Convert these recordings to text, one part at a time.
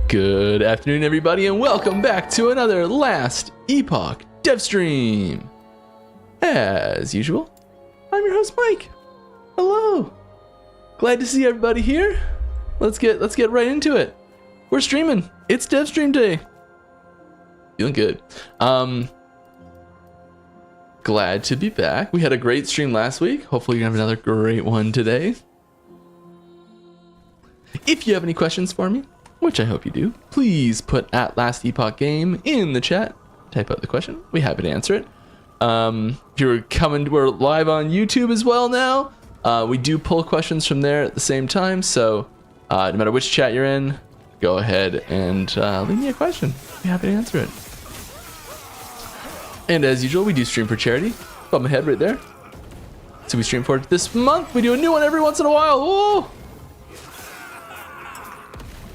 Good afternoon, everybody, and welcome back to another Last Epoch dev stream. As usual, I'm your host, Mike. Hello. Glad to see everybody here. Let's get right into it. We're streaming. It's dev stream day. Feeling good. Glad to be back. We had a great stream last week. Hopefully you have another great one today. If you have any questions for me, which I hope you do, please put @LastEpochGame in the chat. Type out the question. We're happy to answer it. If you're coming, we're live on YouTube as well now. We do pull questions from there at the same time, so no matter which chat you're in, go ahead and leave me a question. Be happy to answer it. And as usual, we do stream for charity. Above my head right there. So we stream for it this month. We do a new one every once in a while. Whoa!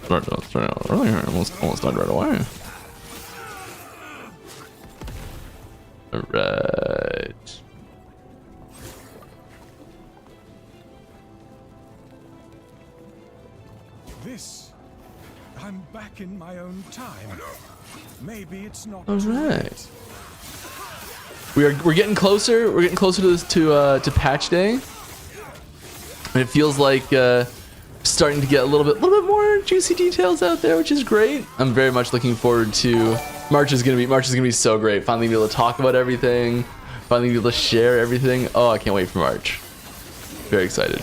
Almost done right away. Alright. I'm back in my own time. Maybe it's not. Alright. We're getting closer. We're getting closer to this to patch day. And it feels like starting to get a little bit more juicy details out there, which is great. I'm very much looking forward to March is gonna be so great. Finally be able to talk about everything, finally be able to share everything. Oh, I can't wait for March. Very excited.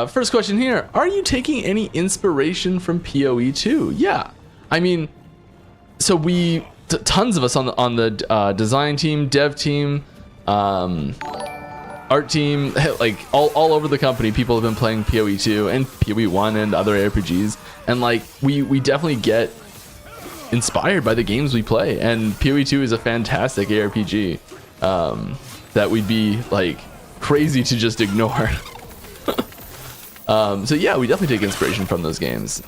First question here: are you taking any inspiration from PoE 2? Yeah, I mean, so we tons of us on the design team, dev team, art team, like all over the company, people have been playing PoE 2 and PoE 1 and other RPGs, and like we definitely get inspired by the games we play, and PoE 2 is a fantastic ARPG that we'd be like crazy to just ignore. So yeah, we definitely take inspiration from those games.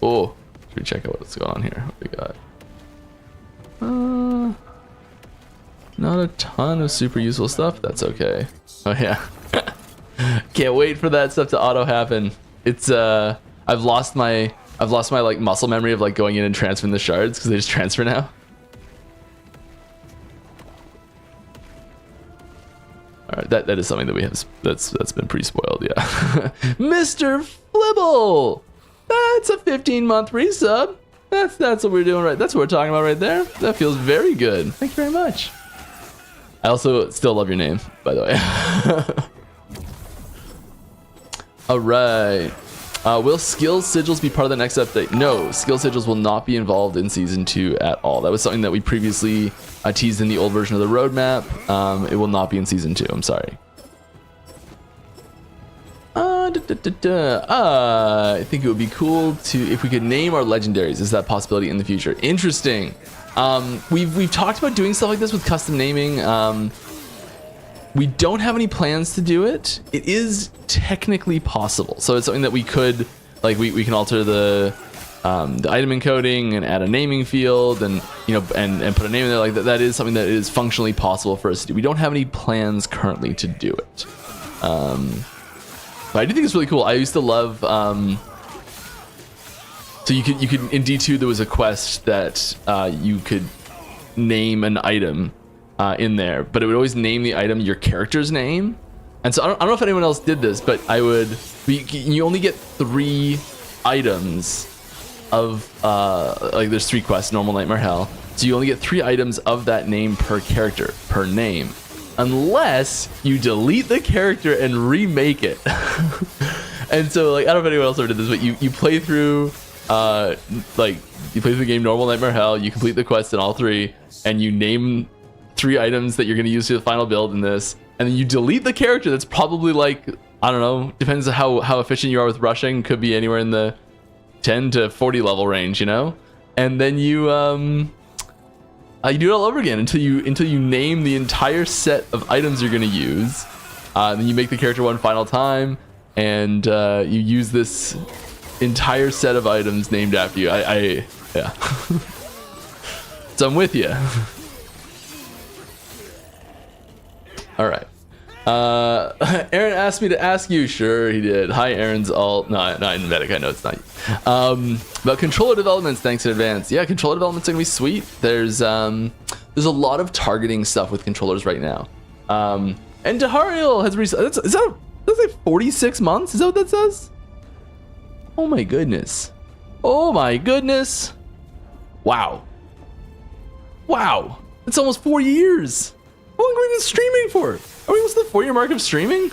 Oh, should we check out what's going on here? What we got? Not a ton of super useful stuff. That's okay. Oh yeah. Can't wait for that stuff to auto happen. It's I've lost my like muscle memory of like going in and transferring the shards because they just transfer now. All right, that is something that we have that's been pretty spoiled, yeah. Mr. Flibble, that's a 15-month resub. That's what we're doing right. That's what we're talking about right there. That feels very good. Thank you very much. I also still love your name, by the way. All right. Will skill sigils be part of the next update? No, skill sigils will not be involved in season 2 at all. That was something that we previously teased in the old version of the roadmap. It will not be in season 2. I'm sorry. I think it would be cool if we could name our legendaries. Is that a possibility in the future? Interesting. We've talked about doing stuff like this with custom naming. We don't have any plans to do it. It is technically possible, so it's something that we could, like, we can alter the item encoding and add a naming field, and and put a name in there like that. That is something that is functionally possible for us to do. We don't have any plans currently to do it. But I do think it's really cool. I used to love. So you could in D2 there was a quest that you could name an item in there, but it would always name the item your character's name. And so I don't know if anyone else did this, but you only get 3 items of like there's 3 quests: normal, nightmare, hell. So you only get 3 items of that name per character, per name, unless you delete the character and remake it. And so, like, I don't know if anyone else ever did this, but you play through like you play through the game normal, nightmare, hell, you complete the quest in all 3, and you name 3 items that you're going to use for the final build in this, and then you delete the character that's probably, like, I don't know, depends on how efficient you are with rushing, could be anywhere in the 10 to 40 level range, you know? And then you do it all over again until you name the entire set of items you're going to use. Then you make the character one final time, and you use this entire set of items named after you. Yeah. So I'm with you. All right. Aaron asked me to ask you. Sure, he did. Hi, Aaron's alt. No, not in Medic. I know it's not you. But controller developments, thanks in advance. Yeah, controller development's gonna be sweet. There's a lot of targeting stuff with controllers right now. And Dahariel has recently. That's like 46 months. Is that what that says? Oh my goodness. Oh my goodness. Wow. Wow. It's almost 4 years. How long have we been streaming for? Are we almost at the 4-year mark of streaming?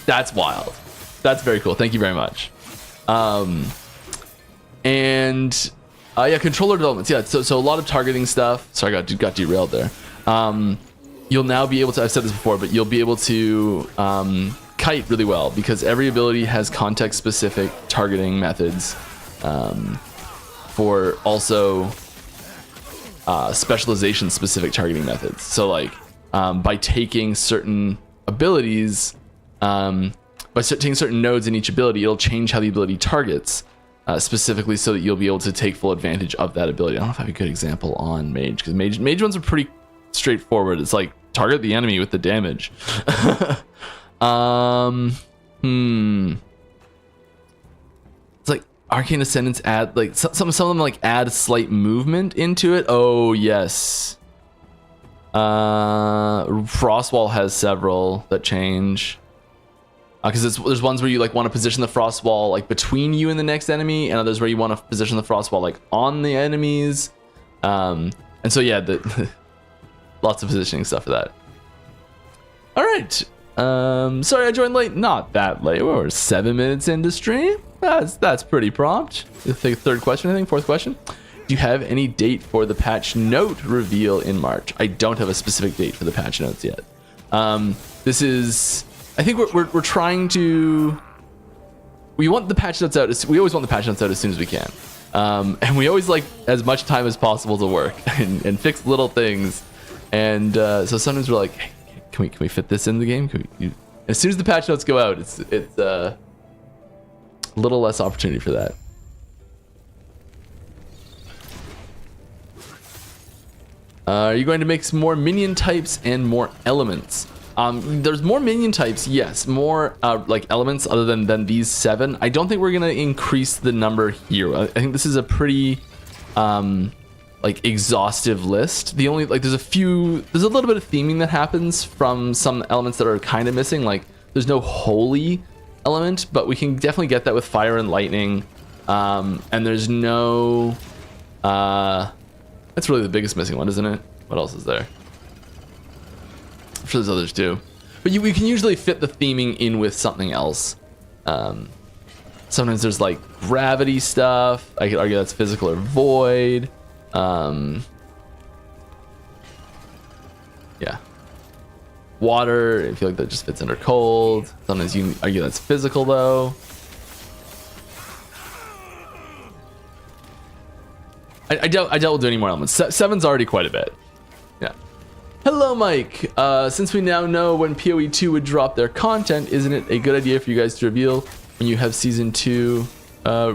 That's wild. That's very cool. Thank you very much. Yeah, controller developments. Yeah, so a lot of targeting stuff. Sorry, I got derailed there. You'll now be able to, I've said this before, but you'll be able to kite really well because every ability has context-specific targeting methods for also specialization-specific targeting methods. So, like, by taking certain abilities, by taking certain nodes in each ability, it'll change how the ability targets, specifically so that you'll be able to take full advantage of that ability. I don't know if I have a good example on Mage, because Mage ones are pretty straightforward. It's like, target the enemy with the damage. It's like Arcane Ascendants add, like, some of them, like, add slight movement into it. Oh, yes. Frostwall has several that change. Because there's ones where you, like, want to position the frost wall, like, between you and the next enemy, and others where you want to position the frost wall, like, on the enemies. And so, yeah, lots of positioning stuff for that. All right. Sorry I joined late. Not that late. We're 7 minutes into stream. That's pretty prompt. The third question, I think. Fourth question. Do you have any date for the patch note reveal in March? I don't have a specific date for the patch notes yet. This is... I think we're trying to... We want the patch notes out... We always want the patch notes out as soon as we can. And we always like as much time as possible to work and fix little things. And so sometimes we're like, hey, can we fit this in the game? As soon as the patch notes go out, it's a little less opportunity for that. Are you going to mix more minion types and more elements? There's more minion types, yes. More like elements other than these 7. I don't think we're gonna increase the number here. I think this is a pretty like exhaustive list. The only, like, there's a little bit of theming that happens from some elements that are kind of missing. Like, there's no holy element, but we can definitely get that with fire and lightning. And there's no that's really the biggest missing one, isn't it? What else is there? I'm sure there's others too, but we can usually fit the theming in with something else. Sometimes there's, like, gravity stuff. I could argue that's physical or void. Yeah, water, I feel like that just fits under cold. Sometimes you can argue that's physical though. I doubt we'll do any more elements. 7's already quite a bit. Yeah. Hello, Mike. Since we now know when PoE 2 would drop their content, isn't it a good idea for you guys to reveal when you have season 2,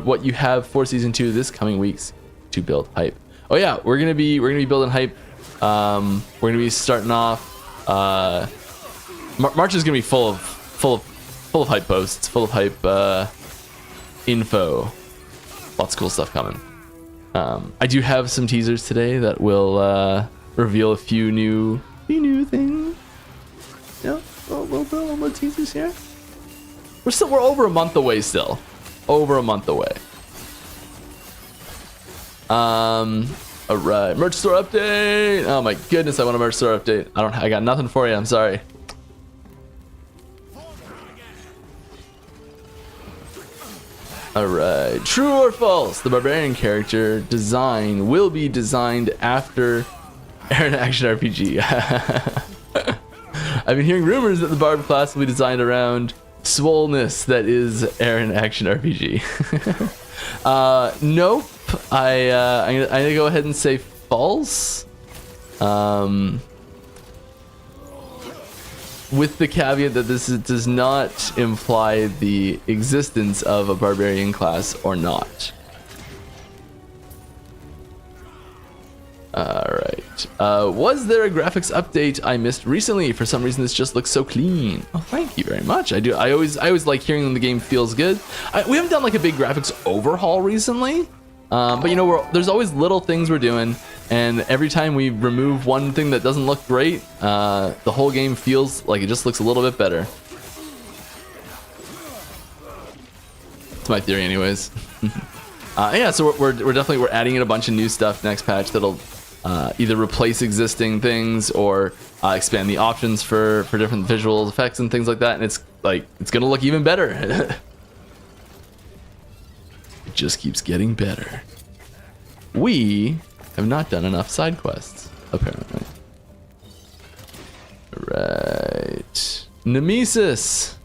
what you have for season 2 this coming weeks to build hype? Oh yeah, we're gonna be building hype. We're gonna be starting off. March is gonna be full of hype posts, full of hype info. Lots of cool stuff coming. I do have some teasers today that will reveal a few new things. Yeah, little more teasers here. We're over a month away still. Over a month away. All right, merch store update. Oh my goodness, I want a merch store update. I got nothing for you. I'm sorry. All right, true or false? The barbarian character design will be designed after Aaron Action RPG. I've been hearing rumors that the barb class will be designed around swollenness that is Aaron Action RPG. Nope. I'm gonna go ahead and say false. With the caveat that does not imply the existence of a barbarian class or not. Alright. Was there a graphics update I missed recently? For some reason this just looks so clean. Oh, thank you very much. I always like hearing when the game feels good. We haven't done like a big graphics overhaul recently. But you know, there's always little things we're doing, and every time we remove one thing that doesn't look great, the whole game feels like it just looks a little bit better. That's my theory anyways. Yeah, so we're definitely adding in a bunch of new stuff next patch that'll either replace existing things or expand the options for different visual effects and things like that, and it's gonna look even better. Just keeps getting better. We have not done enough side quests, apparently. Right. Nemesis.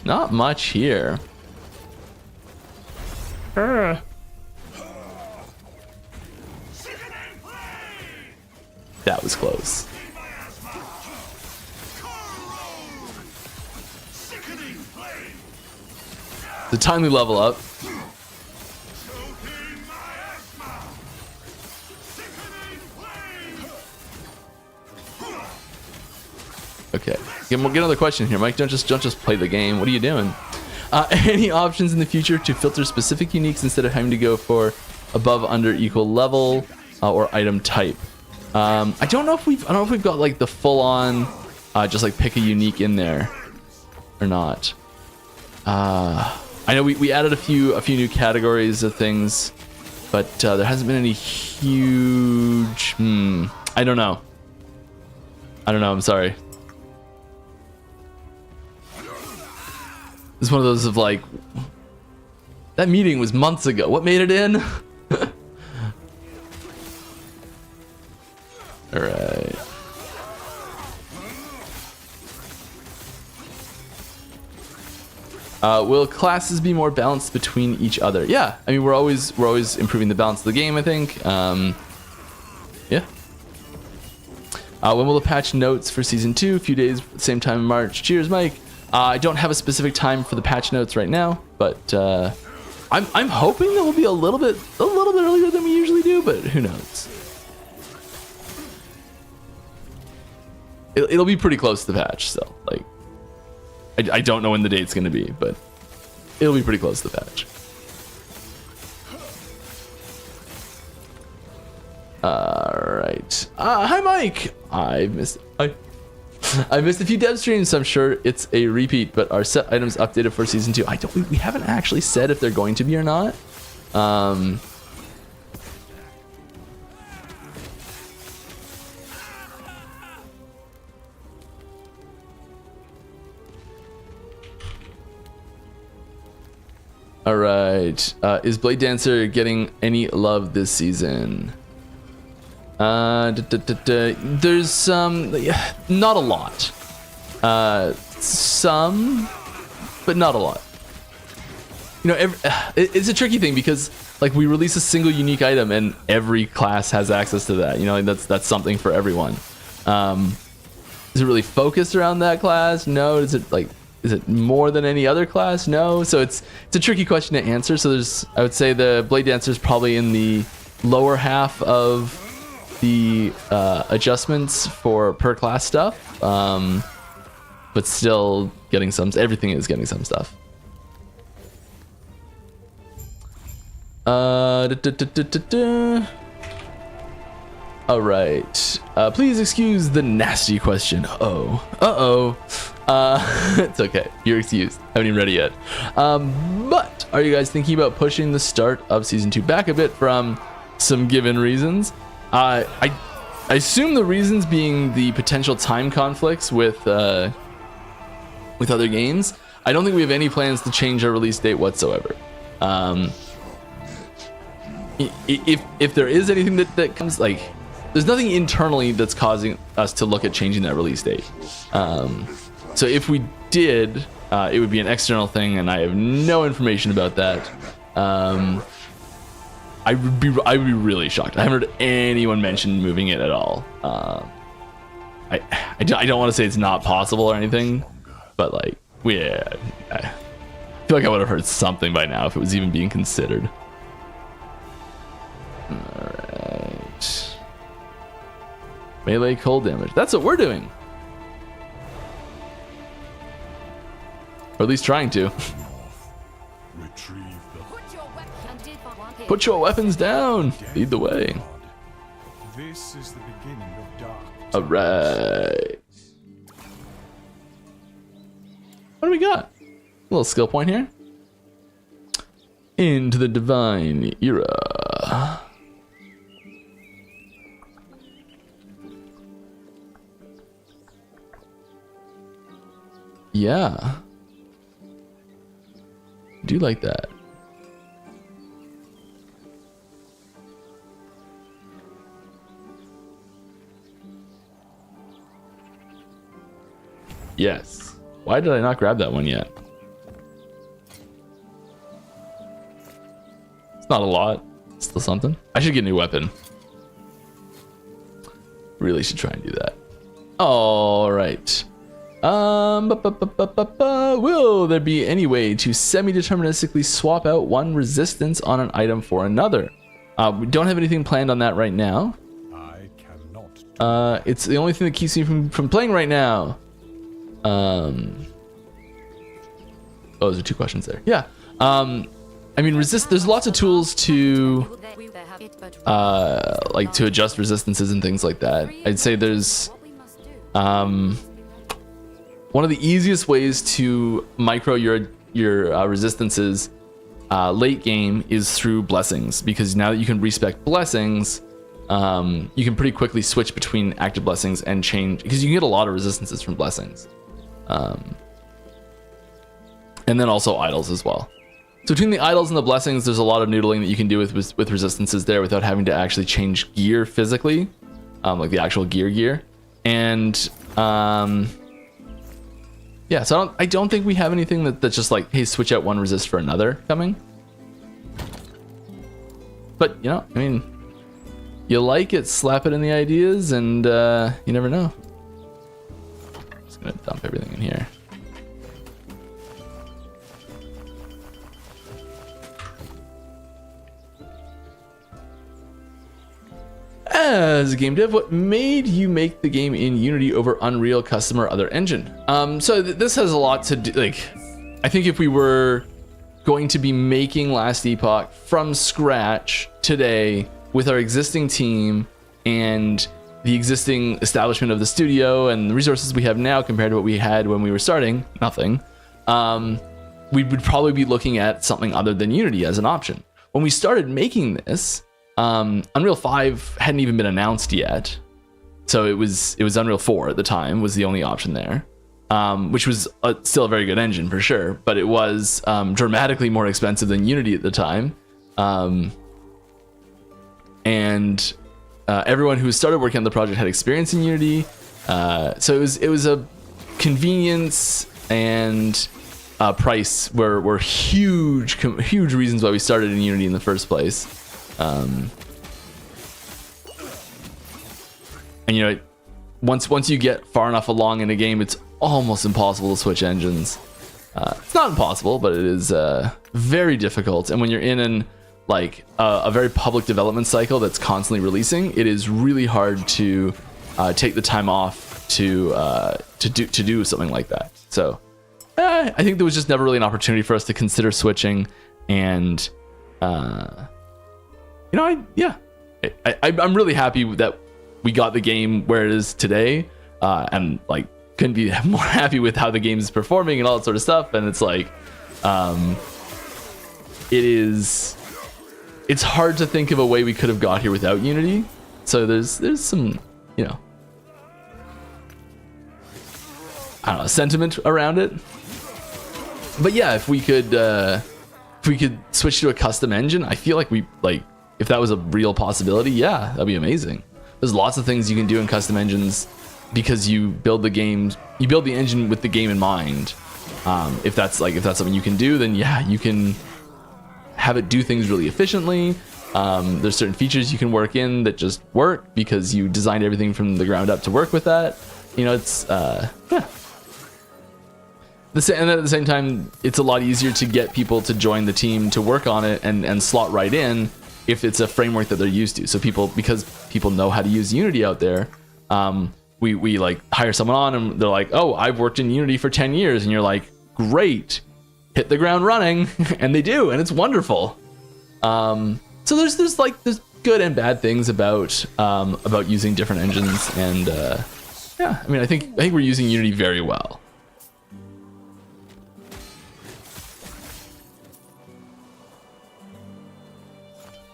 Not much here. That was close. The timely level up. Okay, get another question here, Mike. Don't just play the game. What are you doing? Any options in the future to filter specific uniques instead of having to go for above, under, equal level or item type? I don't know if we've got like the full on just like pick a unique in there or not. I know we added a few new categories of things, but there hasn't been any huge. I don't know. I'm sorry. It's one of those of like, that meeting was months ago. What made it in? All right. Will classes be more balanced between each other? Yeah, I mean we're always improving the balance of the game, I think. Yeah. When will the patch notes for season 2? A few days, same time in March. Cheers, Mike. I don't have a specific time for the patch notes right now, but I'm hoping that will be a little bit earlier than we usually do, but who knows? It'll be pretty close to the patch, so like I don't know when the date's gonna be, but it'll be pretty close to the patch. All right. Hi, Mike. I missed a few dev streams, so I'm sure it's a repeat, but are set items updated for season 2? We haven't actually said if they're going to be or not. All right. Is Blade Dancer getting any love this season? There's some, not a lot. Some, but not a lot. You know, it's a tricky thing because like we release a single unique item and every class has access to that. You know, that's something for everyone. Is it really focused around that class? No. Is it more than any other class? No. So it's a tricky question to answer. So I would say the Blade Dancer is probably in the lower half of the adjustments for per class stuff, but still getting some. Everything is getting some stuff. All right. Please excuse the nasty question. It's okay. You're excused. Haven't even read it yet. But are you guys thinking about pushing the start of season 2 back a bit from some given reasons? I assume the reasons being the potential time conflicts with other games. I don't think we have any plans to change our release date whatsoever. If there is anything that comes, like, there's nothing internally that's causing us to look at changing that release date. So if we did, it would be an external thing, and I have no information about that. I would be really shocked. I haven't heard anyone mention moving it at all. I don't want to say it's not possible or anything, but like, I feel like I would have heard something by now if it was even being considered. All right. Melee cold damage. That's what we're doing. Or at least trying to. Put your weapons down. Lead the way. This is the beginning of dark. All right. What do we got? A little skill point here. Into the divine era. Yeah. Do like that. Yes. Why did I not grab that one yet? It's not a lot. It's still something. I should get a new weapon. Really should try and do that. All right. Will there be any way to semi-deterministically swap out one resistance on an item for another? We don't have anything planned on that right now. I cannot. It's the only thing that keeps me from playing right now. Oh, those are two questions there. Yeah. I mean, there's lots of tools to like to adjust resistances and things like that. I'd say there's one of the easiest ways to micro your resistances late game is through blessings, because now that you can respec blessings, you can pretty quickly switch between active blessings and change, because you can get a lot of resistances from blessings. And then also idols as well. So between the idols and the blessings, there's a lot of noodling that you can do with resistances there without having to actually change gear physically, like the actual gear. And yeah, so I don't think we have anything that's just like, hey, switch out one resist for another coming. But you know, I mean, you like it, slap it in the ideas, and you never know. Just gonna dump everything in here. As a game dev, what made you make the game in Unity over Unreal, Custom, or other engine? So this has a lot to do. Like, I think if we were going to be making Last Epoch from scratch today with our existing team and the existing establishment of the studio and the resources we have now compared to what we had when we were starting, nothing, we would probably be looking at something other than Unity as an option. When we started making this, Unreal 5 hadn't even been announced yet, so it was Unreal 4 at the time was the only option there, which was still a very good engine for sure, but it was dramatically more expensive than Unity at the time, and everyone who started working on the project had experience in Unity, so it was a convenience and price were huge reasons why we started in Unity in the first place. And you know, once you get far enough along in a game, it's almost impossible to switch engines. It's not impossible, but it is very difficult. And when you're in a very public development cycle that's constantly releasing, it is really hard to take the time off to do something like that. So I think there was just never really an opportunity for us to consider switching, and you know, I'm really happy that we got the game where it is today, and like couldn't be more happy with how the game is performing and all that sort of stuff. And it's like, it's hard to think of a way we could have got here without Unity. So there's some, you know, I don't know, sentiment around it. But yeah, if we could switch to a custom engine, I feel like if that was a real possibility, yeah, that'd be amazing. There's lots of things you can do in custom engines because you build the engine with the game in mind. If that's something you can do, then yeah, you can have it do things really efficiently. There's certain features you can work in that just work because you designed everything from the ground up to work with that. You know, it's yeah. And then at the same time, it's a lot easier to get people to join the team to work on it and slot right in if it's a framework that they're used to. So because people know how to use Unity out there, we like hire someone on and they're like, oh, I've worked in Unity for 10 years. And you're like, great, hit the ground running. And they do, and it's wonderful. So there's good and bad things about using different engines. And yeah, I mean, I think we're using Unity very well.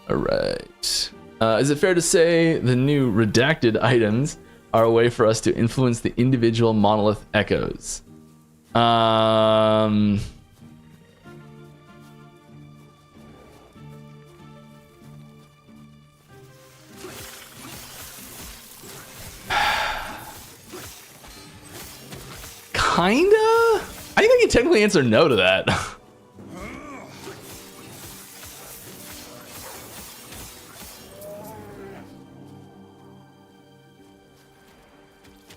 All right. Is it fair to say the new redacted items are a way for us to influence the individual monolith echoes? Kinda? I think I can technically answer no to that.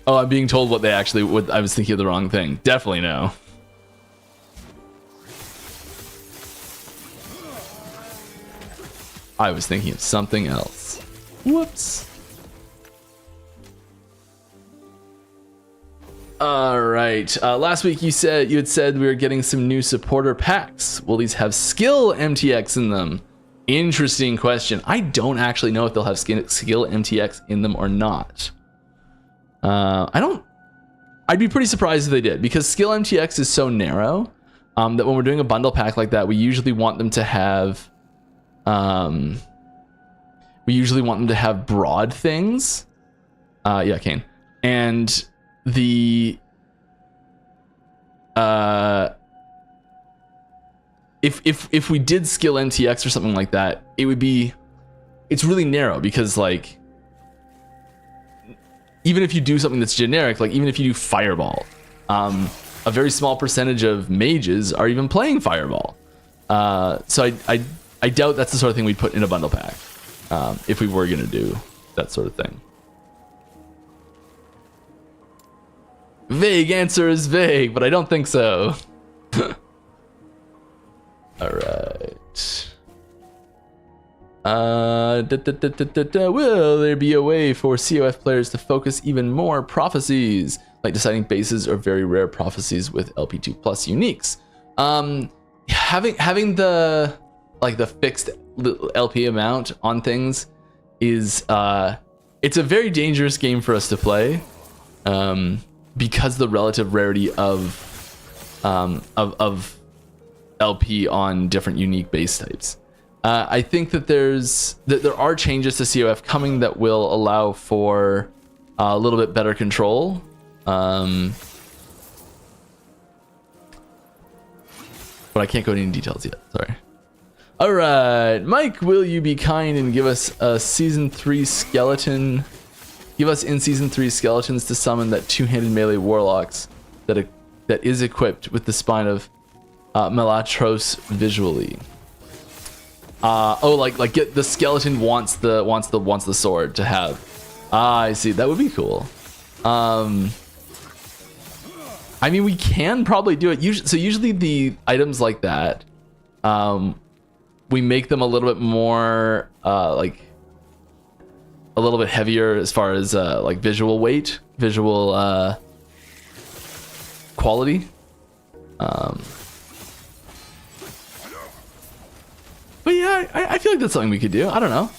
Oh, I'm being told what I was thinking of the wrong thing. Definitely no. I was thinking of something else. Whoops. All right. Last week you had said we were getting some new supporter packs. Will these have skill MTX in them? Interesting question. I don't actually know if they'll have skill MTX in them or not. I'd be pretty surprised if they did, because skill MTX is so narrow that when we're doing a bundle pack like that, we usually want them to have broad things. Yeah, Kane. And if we did skill MTX or something like that, it's really narrow, because like, even if you do something that's generic, like even if you do Fireball, a very small percentage of mages are even playing Fireball. So I doubt that's the sort of thing we'd put in a bundle pack if we were going to do that sort of thing. Vague answer is vague, but I don't think so. All right. Will there be a way for COF players to focus even more prophecies, like deciding bases or very rare prophecies with LP2 plus uniques? Having the fixed LP amount on things is it's a very dangerous game for us to play, because the relative rarity of LP on different unique base types. I think that there are changes to COF coming that will allow for a little bit better control. But I can't go into any details yet. Sorry. All right, Mike, will you be kind and give us a season 3 skeleton? Give us in season 3 skeletons to summon that two-handed melee warlocks that is equipped with the spine of Melatros visually. Like get the skeleton wants the sword to have. I see. That would be cool. I mean, we can probably do it. Usually the items like that, we make them a little bit more like a little bit heavier as far as like visual weight, visual quality. But yeah, I feel like that's something we could do. I don't know.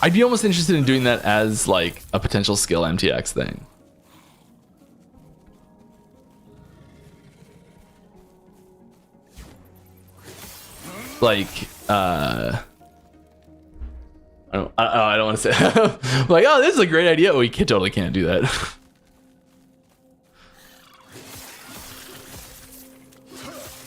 I'd be almost interested in doing that as like a potential skill MTX thing. Like, I don't want to say like, oh, this is a great idea. We totally can't do that.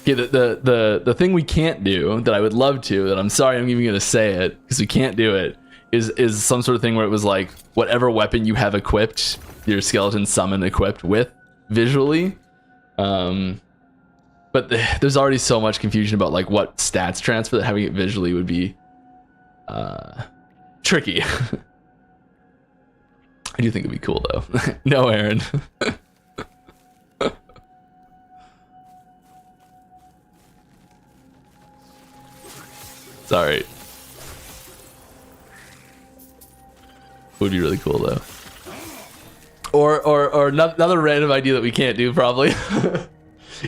Okay, the thing we can't do that I would love to, that I'm sorry I'm even gonna say it because we can't do it, is some sort of thing where it was like whatever weapon you have equipped, your skeleton summon equipped with visually. But there's already so much confusion about like what stats transfer that having it visually would be tricky. I do think it'd be cool though. No, Aaron. Sorry. Would be really cool though. Or another random idea that we can't do probably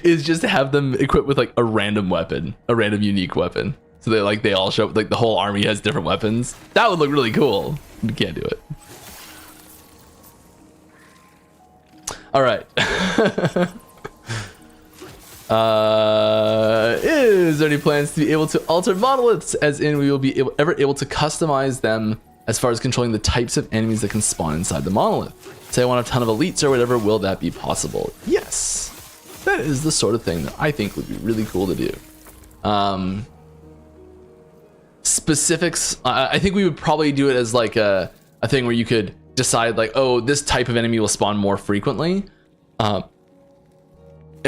is just to have them equipped with like a random weapon, a random unique weapon. So they all show up, like the whole army has different weapons. That would look really cool. We can't do it. All right. Is there any plans to be able to alter monoliths, as in we will be ever able to customize them as far as controlling the types of enemies that can spawn inside the monolith? Say I want a ton of elites or whatever, will that be possible? Yes, that is the sort of thing that I think would be really cool to do. Specifics, I think we would probably do it as like a thing where you could decide like, oh, this type of enemy will spawn more frequently. And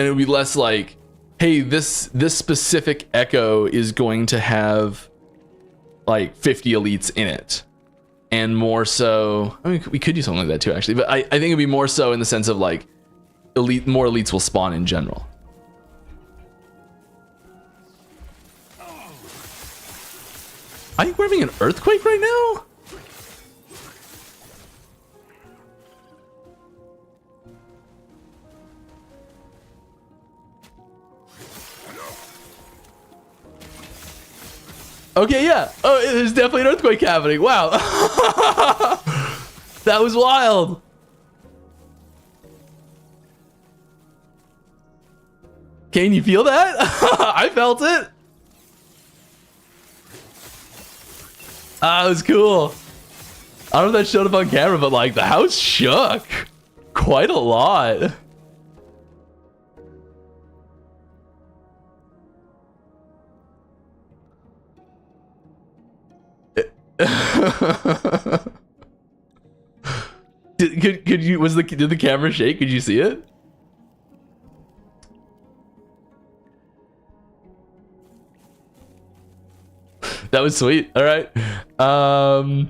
it would be less like, hey, this specific echo is going to have like 50 elites in it. And more so, I mean, we could do something like that too, actually. But I think it'd be more so in the sense of like, more elites will spawn in general. I think we're having an earthquake right now? Okay, yeah. Oh, there's definitely an earthquake happening. Wow. That was wild. Can you feel that? I felt it. Ah, it was cool. I don't know if that showed up on camera, but like the house shook quite a lot. Did the camera shake? Could you see it? That was sweet. All right. I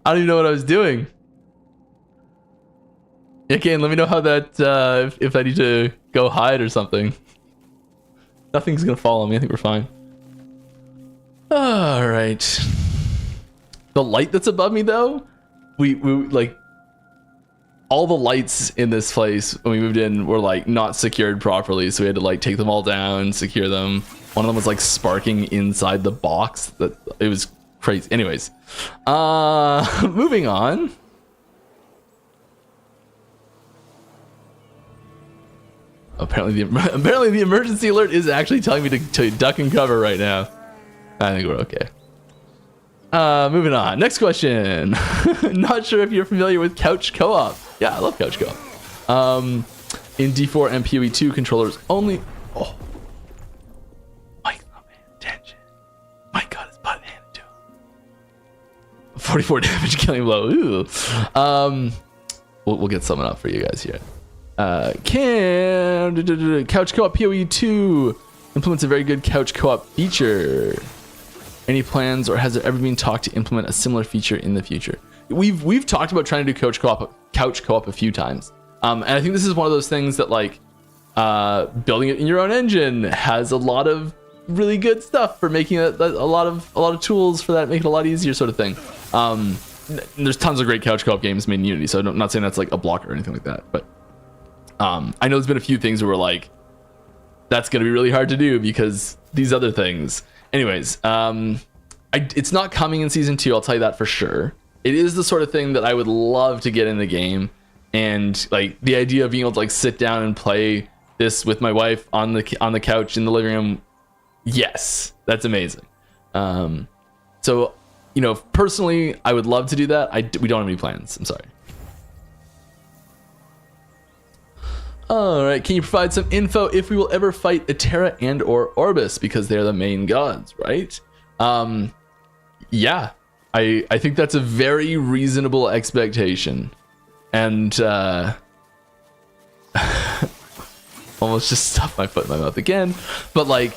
don't even know what I was doing. Yeah, Kane, let me know how that if I need to go hide or something. Nothing's gonna follow me. I think we're fine. All right. The light that's above me, though, we like all the lights in this place when we moved in were like not secured properly, so we had to like take them all down, secure them. One of them was like sparking inside the box. That it was crazy. Anyways, moving on. Apparently the emergency alert is actually telling me to duck and cover right now. I think we're okay. Moving on. Next question. Not sure if you're familiar with couch co-op. Yeah, I love couch co-op. In D4 and PoE2 controllers only. Oh, Mike's not paying attention. Mike got his butt handed to him. 44 damage killing blow. Ooh. We'll get something up for you guys here. Couch co-op PoE2 implements a very good couch co-op feature. Any plans, or has there ever been talk to implement a similar feature in the future? We've talked about trying to do couch co-op a few times, and I think this is one of those things that like building it in your own engine has a lot of really good stuff for making it a lot of tools for that, make it a lot easier, sort of thing. There's tons of great couch co-op games made in Unity, so I'm not saying that's like a blocker or anything like that, but I know there's been a few things where we're like, that's going to be really hard to do because these other things. Anyways, it's not coming in season 2. I'll tell you that for sure. It is the sort of thing that I would love to get in the game, and like the idea of being able to like sit down and play this with my wife on the couch in the living room. Yes, that's amazing. So, you know, personally, I would love to do that. We don't have any plans. I'm sorry. All right, can you provide some info if we will ever fight Eterra and or Orbis, because they're the main gods, right? Yeah, I think that's a very reasonable expectation, and almost just stuffed my foot in my mouth again, but like,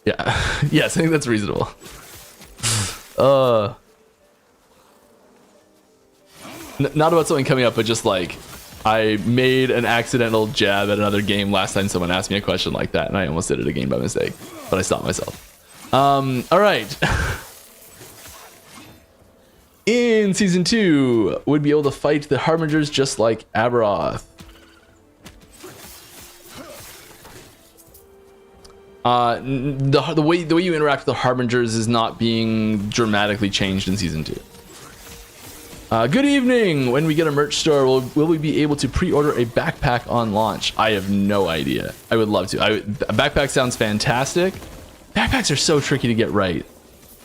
yeah, yes, I think that's reasonable. Not about something coming up, but just like, I made an accidental jab at another game last time someone asked me a question like that, and I almost did it again by mistake, but I stopped myself. All right. In season 2, would be able to fight the Harbingers just like Aberoth. The way you interact with the Harbingers is not being dramatically changed in season 2. Good evening. When we get a merch store, will we be able to pre-order a backpack on launch? I have no idea. I would love to. A backpack sounds fantastic. Backpacks are so tricky to get right.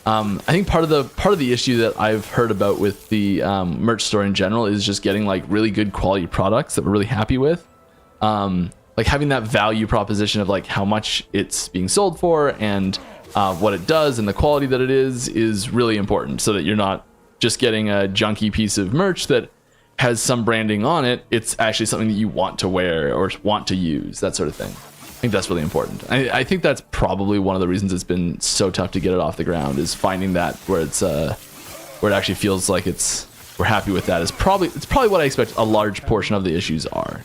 I think part of the issue that I've heard about with the merch store in general is just getting like really good quality products that we're really happy with. Like having that value proposition of like how much it's being sold for and what it does and the quality that it is really important, so that you're not just getting a junky piece of merch that has some branding on it. It's actually something that you want to wear or want to use, that sort of thing. I think that's really important. I think that's probably one of the reasons it's been so tough to get it off the ground, is finding that where it's where it actually feels like we're happy with that. It's probably what I expect a large portion of the issues are.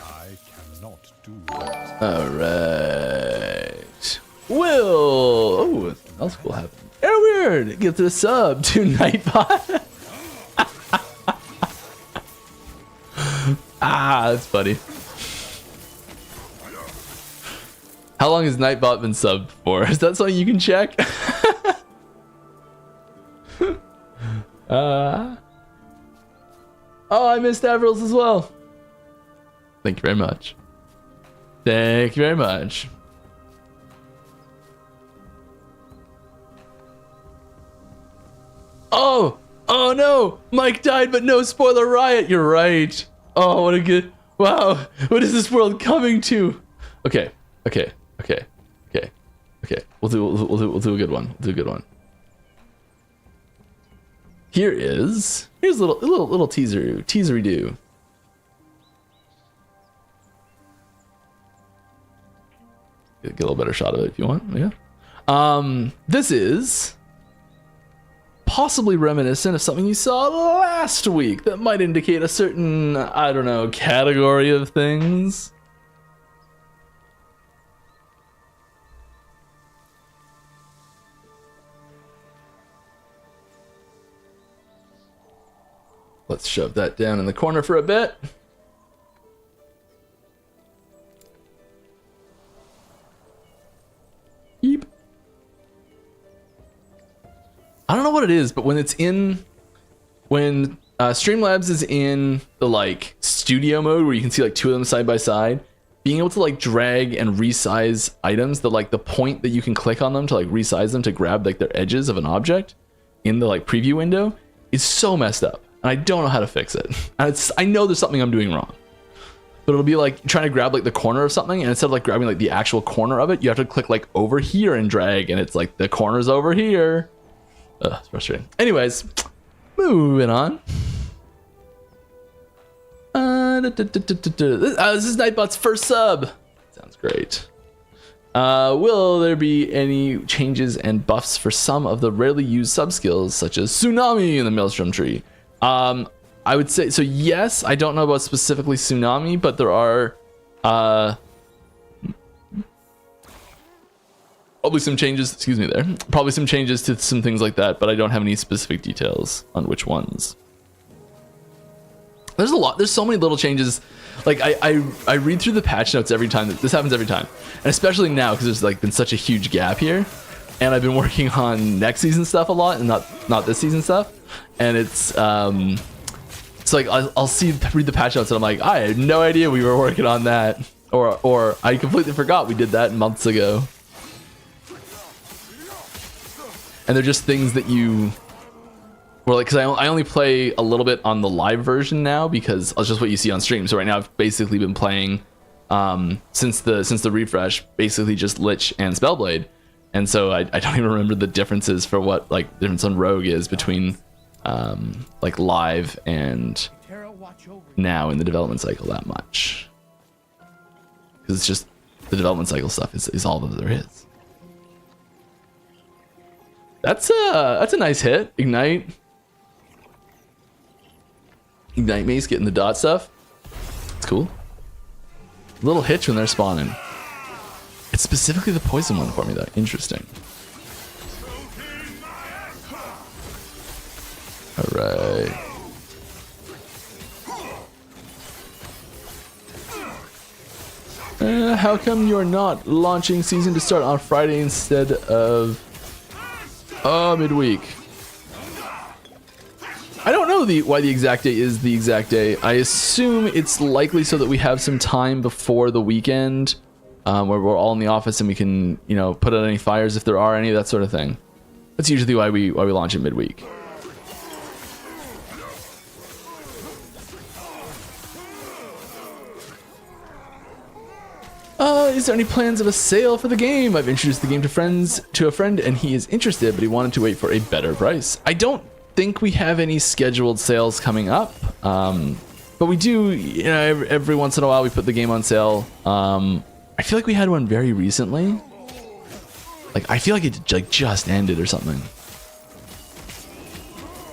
I cannot do that. All right. Will. Oh, something else cool happened. Weird. Get the sub to Nightbot. That's funny. How long has Nightbot been subbed for? Is that something you can check? Oh, I missed Avril's as well. Thank you very much. Thank you very much. Oh no! Mike died, but no spoiler riot. You're right. Oh, what a good... Wow. What is this world coming to? Okay. We'll do a good one. Here's a little teasery do. Get a little better shot of it if you want. Yeah. This is possibly reminiscent of something you saw last week that might indicate a certain, I don't know, category of things. Let's shove that down in the corner for a bit. Yeep. I don't know what it is, but when Streamlabs is in the like studio mode where you can see like two of them side by side, being able to like drag and resize items, the point that you can click on them to like resize them to grab like their edges of an object in the like preview window is so messed up, and I don't know how to fix it. And I know there's something I'm doing wrong, but it'll be like trying to grab like the corner of something, and instead of like grabbing like the actual corner of it, you have to click like over here and drag, and it's like the corner's over here. It's frustrating. Anyways, moving on. This is Nightbot's first sub. Sounds great. Will there be any changes and buffs for some of the rarely used sub skills, such as Tsunami in the Maelstrom Tree? I would say so. Yes, I don't know about specifically Tsunami, but there are Probably some changes, excuse me there. Probably some changes to some things like that, but I don't have any specific details on which ones. There's a lot. There's so many little changes. Like I read through the patch notes every time. This happens every time, and especially now because there's like been such a huge gap here, and I've been working on next season stuff a lot and not this season stuff, and it's like I'll read the patch notes and I'm like, I had no idea we were working on that, or I completely forgot we did that months ago, and they're just things that you. Well, like, because I only play a little bit on the live version now because it's just what you see on stream. So right now I've basically been playing since the refresh, basically just Lich and Spellblade, and so I don't even remember the differences for what like the difference on Rogue is between like live and now in the development cycle that much, because it's just the development cycle stuff is all that there is. That's a nice hit. Ignite mace getting the dot stuff. It's cool. Little hitch when they're spawning. It's specifically the poison one for me though. Interesting. Alright. How come you're not launching season to start on Friday instead of midweek? I don't know why the exact day is the exact day. I assume it's likely so that we have some time before the weekend, where we're all in the office and we can, put out any fires if there are any, that sort of thing. That's usually why we launch it midweek. Is there any plans of a sale for the game? I've introduced the game to a friend and he is interested, but he wanted to wait for a better price. I don't think we have any scheduled sales coming up, but we do, every once in a while we put the game on sale. I feel like we had one very recently. Like I feel like it just ended or something.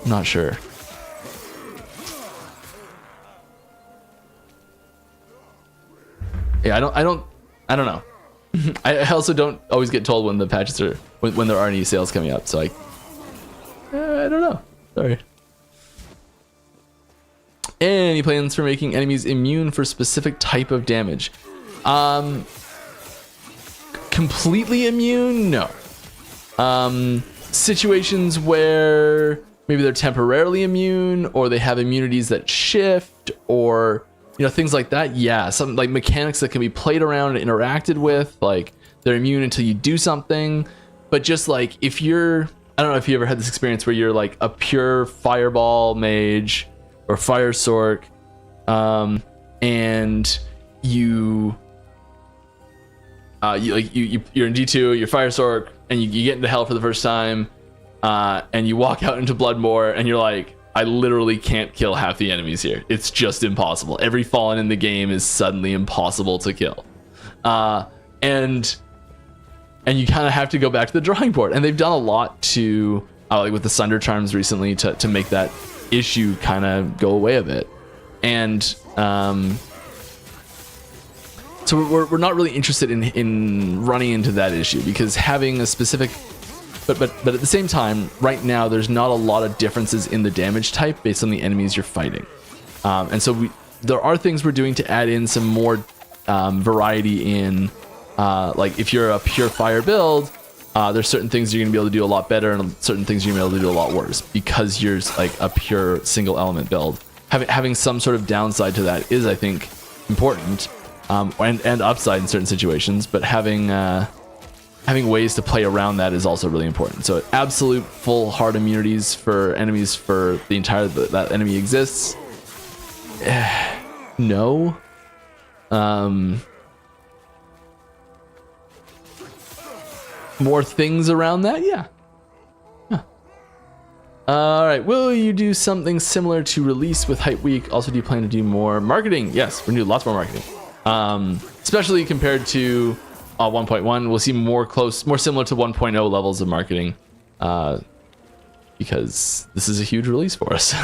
I'm not sure. Yeah, I don't know. I also don't always get told when the patches are when there are any sales coming up, so I don't know. Sorry. Any plans for making enemies immune for specific type of damage? Completely immune? No. Situations where maybe they're temporarily immune, or they have immunities that shift, or things like that. Yeah, some like mechanics that can be played around and interacted with, like they're immune until you do something. But just like if you're, I don't know if you ever had this experience where you're like a pure fireball mage or fire sork, and you're in D2, you're fire sork, and you get into hell for the first time, and you walk out into Bloodmoor, and you're like, I literally can't kill half the enemies here. It's just impossible. Every fallen in the game is suddenly impossible to kill, and you kind of have to go back to the drawing board. And they've done a lot to, like with the Sunder Charms recently, to make that issue kind of go away a bit. And so we're not really interested in running into that issue, because having a specific, but at the same time, right now there's not a lot of differences in the damage type based on the enemies you're fighting. And so there are things we're doing to add in some more variety in. Like if you're a pure fire build, there's certain things you're gonna be able to do a lot better, and certain things you're gonna be able to do a lot worse, because you're like a pure single element build. Having some sort of downside to that is, I think, important, and upside in certain situations. But having ways to play around that is also really important. So absolute full hard immunities for enemies for the entire that enemy exists. No. More things around that, yeah. All right, will you do something similar to release with Hype Week? Also, do you plan to do more marketing? Yes, we're gonna do lots more marketing, especially compared to 1.1. We'll see more similar to 1.0 levels of marketing, because this is a huge release for us.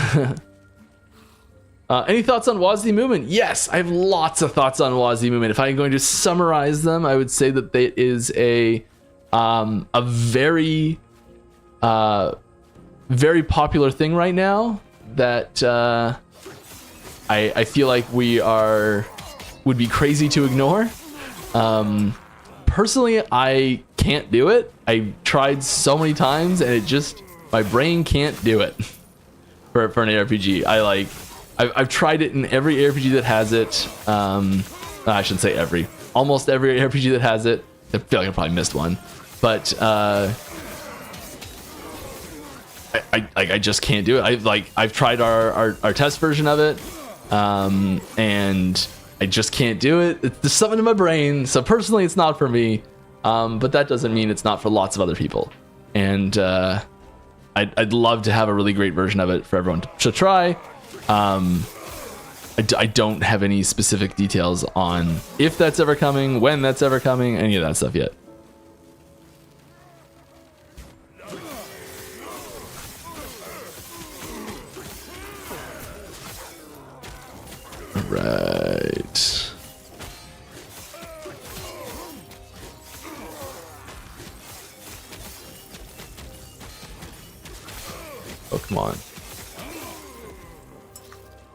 Any thoughts on WASD movement? Yes, I have lots of thoughts on WASD movement. If I'm going to summarize them, I would say that it is a a very very popular thing right now that I feel like would be crazy to ignore. Personally, I can't do it. I tried so many times and my brain can't do it for an ARPG. I've tried it in every ARPG that has it. I shouldn't say almost every RPG that has it. I feel like I probably missed one, but I just can't do it. I've tried our test version of it, and I just can't do it. There's something in my brain. So personally, it's not for me, but that doesn't mean it's not for lots of other people. And I'd love to have a really great version of it for everyone to try. I don't have any specific details on if that's ever coming, when that's ever coming, any of that stuff yet. Right. Oh, come on.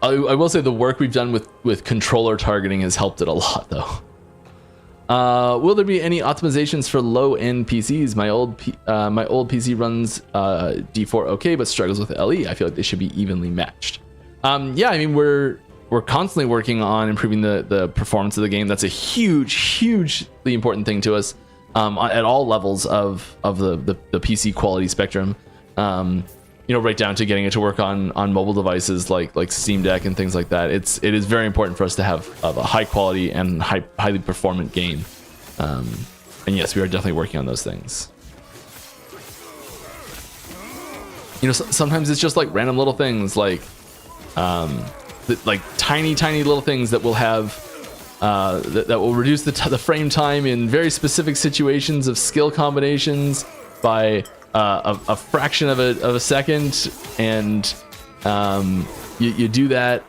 I will say the work we've done with controller targeting has helped it a lot, though. Will there be any optimizations for low-end PCs? My old PC runs D4 okay, but struggles with LE. I feel like they should be evenly matched. Yeah, I mean we're constantly working on improving the performance of the game. That's a hugely important thing to us at all levels of the PC quality spectrum. Right down to getting it to work on mobile devices like Steam Deck and things like that. It is very important for us to have a high quality and highly performant game. And yes, we are definitely working on those things. Sometimes it's just like random little things like tiny little things that will have that will reduce the frame time in very specific situations of skill combinations by a fraction of a second, and you do that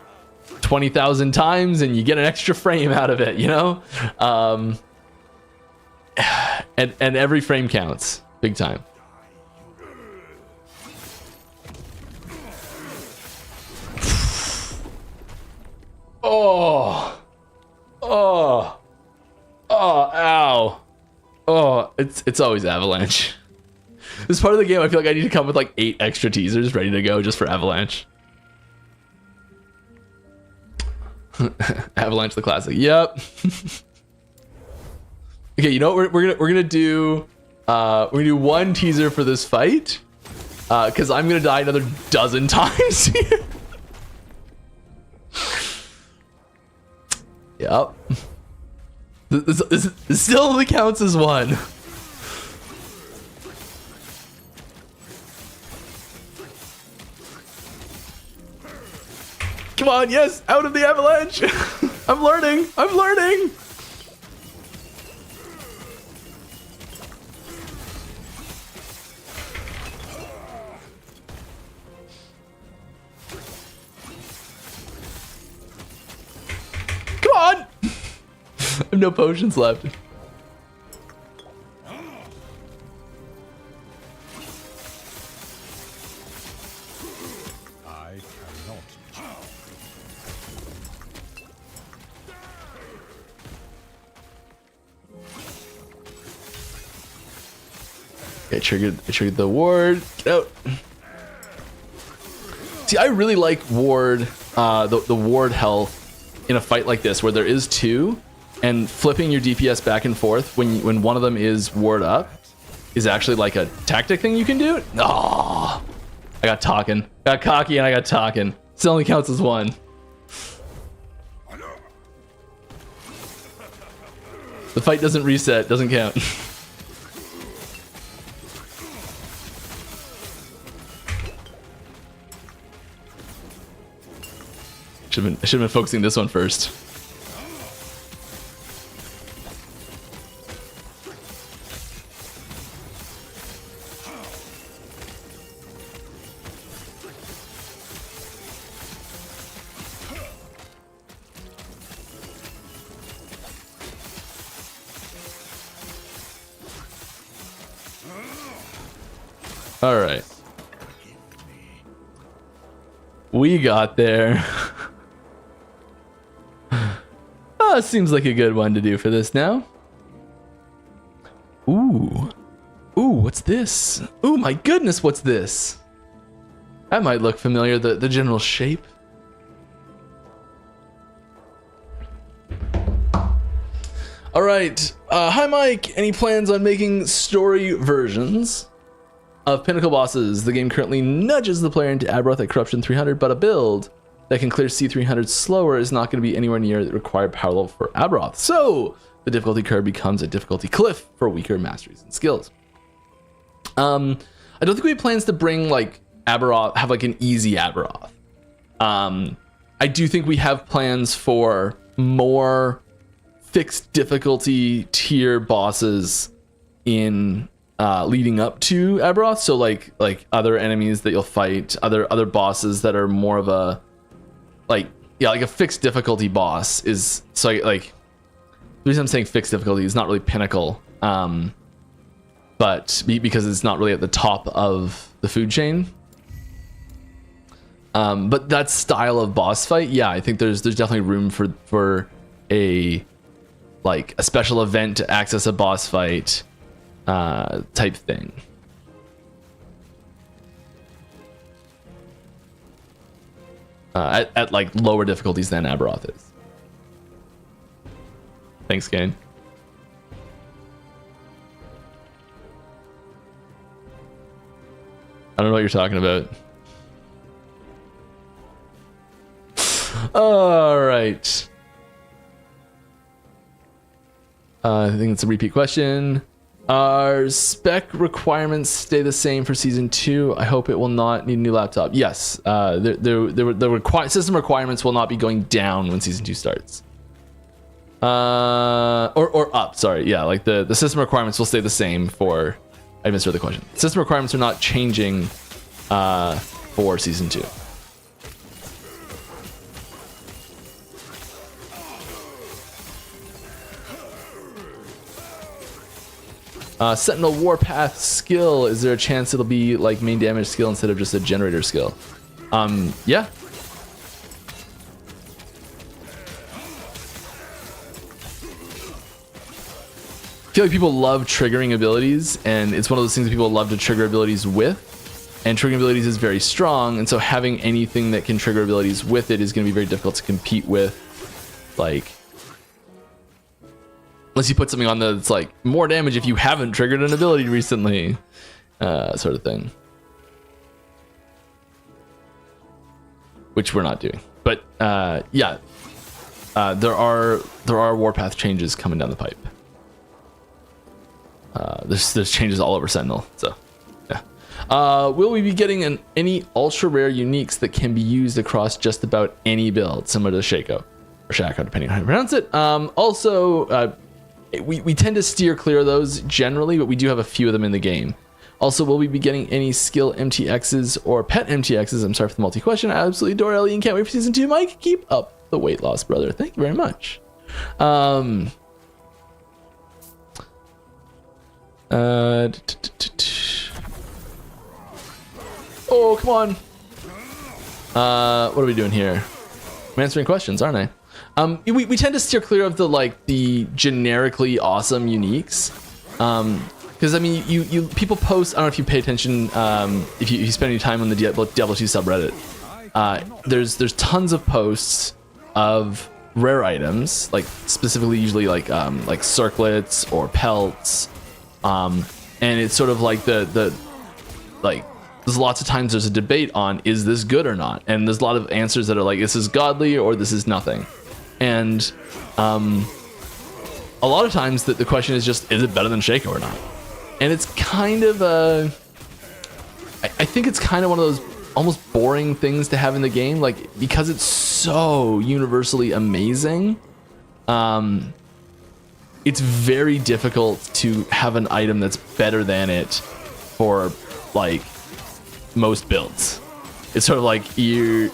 20,000 times and you get an extra frame out of it, and every frame counts big time. Ow. It's always Avalanche. This part of the game, I feel like I need to come with like 8 extra teasers ready to go just for Avalanche. Avalanche the classic. Yep. Okay, you know what we're gonna do? We're gonna do one teaser for this fight, because I'm gonna die another dozen times here. Yep. This still only counts as one. Come on, yes, out of the avalanche. I'm learning. Come on. I have no potions left. I triggered the ward. Get out. See, I really like ward, the ward health in a fight like this where there is 2, and flipping your DPS back and forth when one of them is ward up is actually like a tactic thing you can do. Oh, I got talking. Got cocky and I got talking. Still only counts as one. The fight doesn't reset, doesn't count. I should have been focusing this one first. All right. We got there. Oh, seems like a good one to do for this now. Ooh. Ooh, what's this? Ooh, my goodness, what's this? That might look familiar, the general shape. All right. Hi, Mike. Any plans on making story versions of Pinnacle bosses? The game currently nudges the player into Aberoth at Corruption 300, but a build that can clear C300 slower is not going to be anywhere near the required power level for Aberoth. So the difficulty curve becomes a difficulty cliff for weaker masteries and skills. I don't think we have plans to bring like Aberoth, have like an easy Aberoth. I do think we have plans for more fixed difficulty tier bosses in leading up to Aberoth. So like other enemies that you'll fight, other bosses that are more of a like a fixed difficulty boss is so like the reason I'm saying fixed difficulty is not really Pinnacle, but because it's not really at the top of the food chain. But that style of boss fight, yeah, I think there's definitely room for a like a special event to access a boss fight type thing. At like lower difficulties than Aberoth is. Thanks, Kane. I don't know what you're talking about. All right. I think it's a repeat question. Are spec requirements stay the same for season 2? I hope it will not need a new laptop. Yes, the system requirements will not be going down when season 2 starts. Or up. Sorry, yeah, like the system requirements will stay the same for. I misread the question. System requirements are not changing for season 2. Sentinel Warpath skill, is there a chance it'll be like main damage skill instead of just a generator skill? Yeah. I feel like people love triggering abilities, and it's one of those things that people love to trigger abilities with, and triggering abilities is very strong, and so having anything that can trigger abilities with it is going to be very difficult to compete with, like, unless you put something on that's like more damage if you haven't triggered an ability recently, sort of thing. Which we're not doing. But yeah, there are Warpath changes coming down the pipe. There's changes all over Sentinel, so yeah. Will we be getting any ultra rare uniques that can be used across just about any build, similar to Shaco or Shako, depending on how you pronounce it? Also, we tend to steer clear of those generally, but we do have a few of them in the game. Also, will we be getting any skill MTXs or pet MTXs? I'm sorry for the multi-question. I absolutely adore Ellie and can't wait for season 2. Mike, keep up the weight loss, brother. Thank you very much. Oh, come on. What are we doing here? I'm answering questions, aren't I? We tend to steer clear of the generically awesome uniques, because I mean you people post. I don't know if you pay attention, if you spend any time on the Diablo 2 subreddit. There's tons of posts of rare items, like specifically usually like circlets or pelts, and it's sort of like the like. There's lots of times there's a debate on is this good or not, and there's a lot of answers that are like this is godly or this is nothing. And a lot of times the question is just, is it better than Shaco or not? And it's kind of I think it's kind of one of those almost boring things to have in the game, like because it's so universally amazing. It's very difficult to have an item that's better than it for like most builds. It's sort of like you're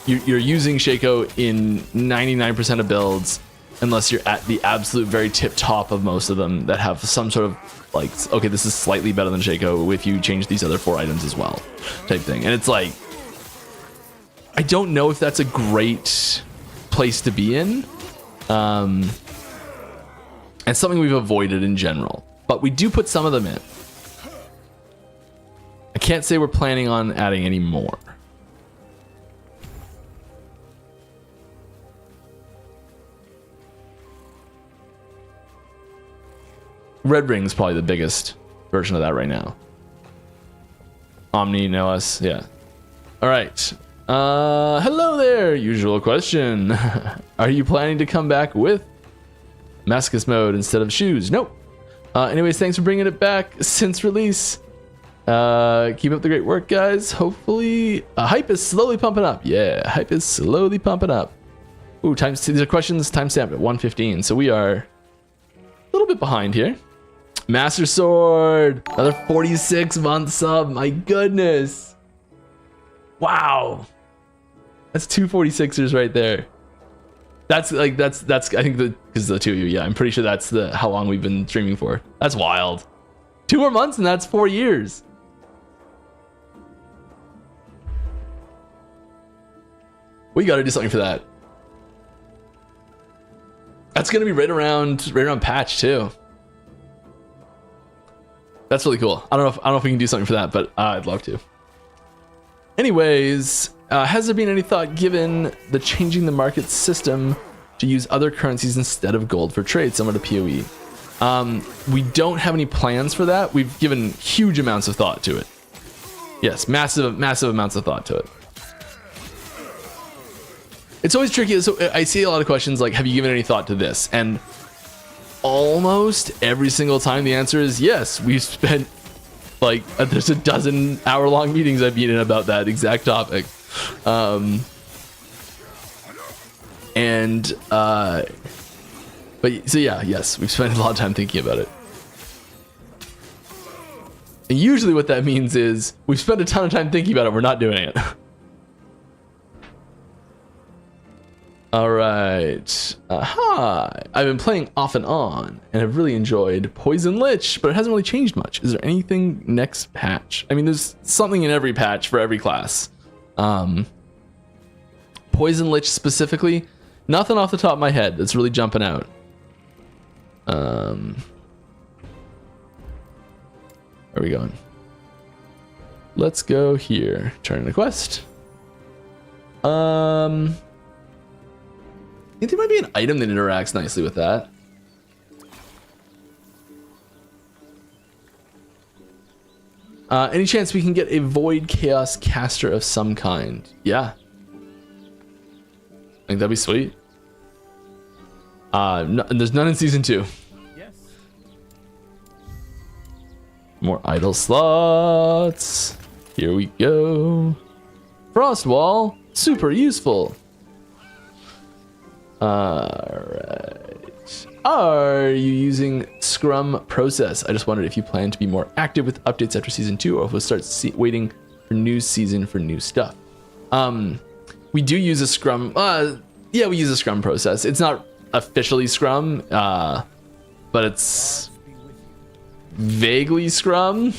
using Shaco in 99% of builds, unless you're at the absolute very tip top of most of them that have some sort of like, okay, this is slightly better than Shaco if you change these other 4 items as well, type thing. And it's like, I don't know if that's a great place to be in. And something we've avoided in general, but we do put some of them in. I can't say we're planning on adding any more. Red Ring is probably the biggest version of that right now. Omni, Noas, yeah. All right. Hello there. Usual question. Are you planning to come back with Masochist mode instead of shoes? Nope. Anyways, thanks for bringing it back since release. Keep up the great work, guys. Hopefully, hype is slowly pumping up. Yeah, hype is slowly pumping up. Ooh, these are questions timestamped at 1:15, so we are a little bit behind here. Master Sword, another 46-month sub. My goodness. Wow. That's 2 46ers right there. That's I think because the 2 of you, yeah, I'm pretty sure that's how long we've been streaming for. That's wild. 2 more months and that's 4 years. We got to do something for that. That's gonna be right around patch too. That's really cool. I don't know if we can do something for that, but I'd love to. Anyways, has there been any thought given the changing the market system to use other currencies instead of gold for trade, similar to PoE? We don't have any plans for that. We've given huge amounts of thought to it. Yes, massive amounts of thought to it. It's always tricky. So I see a lot of questions like, have you given any thought to this? And almost every single time the answer is yes. We've spent like there's a dozen hour-long meetings I've been in about that exact topic. But so yeah, yes, we've spent a lot of time thinking about it. And usually what that means is we've spent a ton of time thinking about it, we're not doing it. All right. Hi. I've been playing off and on and have really enjoyed Poison Lich, but it hasn't really changed much. Is there anything next patch? I mean, there's something in every patch for every class. Poison Lich specifically, nothing off the top of my head that's really jumping out. Where are we going? Let's go here. Turn the quest. I think there might be an item that interacts nicely with that. Any chance we can get a Void Chaos caster of some kind? Yeah. I think that'd be sweet. No, there's none in season 2. Yes. More idle slots. Here we go. Frost Wall, super useful. Alright. Are you using Scrum process? I just wondered if you plan to be more active with updates after season 2 or if we'll start waiting for new season for new stuff. We do use a Scrum. Yeah, we use a Scrum process. It's not officially Scrum, but it's vaguely Scrum,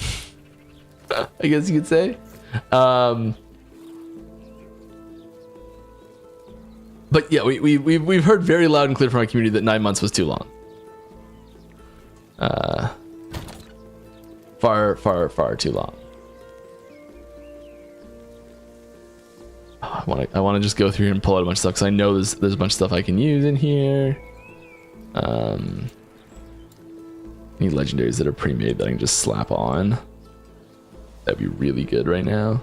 I guess you could say. But yeah, we've heard very loud and clear from our community that 9 months was too long. Far too long. Oh, I want to just go through here and pull out a bunch of stuff because I know there's a bunch of stuff I can use in here. Need legendaries that are pre-made that I can just slap on. That'd be really good right now.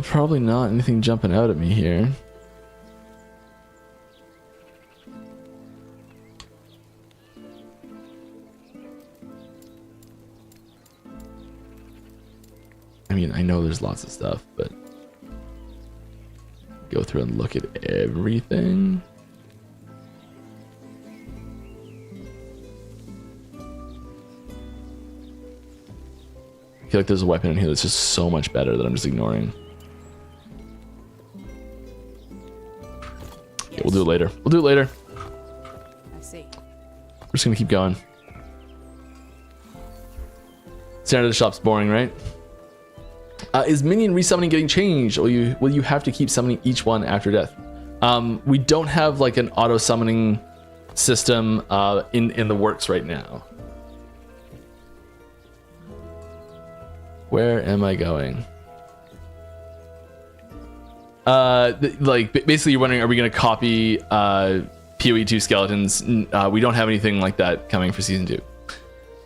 Probably not anything jumping out at me here. I mean, I know there's lots of stuff, but go through and look at everything. I feel like there's a weapon in here that's just so much better that I'm just ignoring. We'll do it later. We'll do it later. I see. We're just gonna keep going. Standard of the shop's boring, right? Is minion resummoning getting changed? Or will you have to keep summoning each one after death? We don't have like an auto summoning system in the works right now. Where am I going? Like basically you're wondering, are we going to copy PoE 2 skeletons? We don't have anything like that coming for season 2.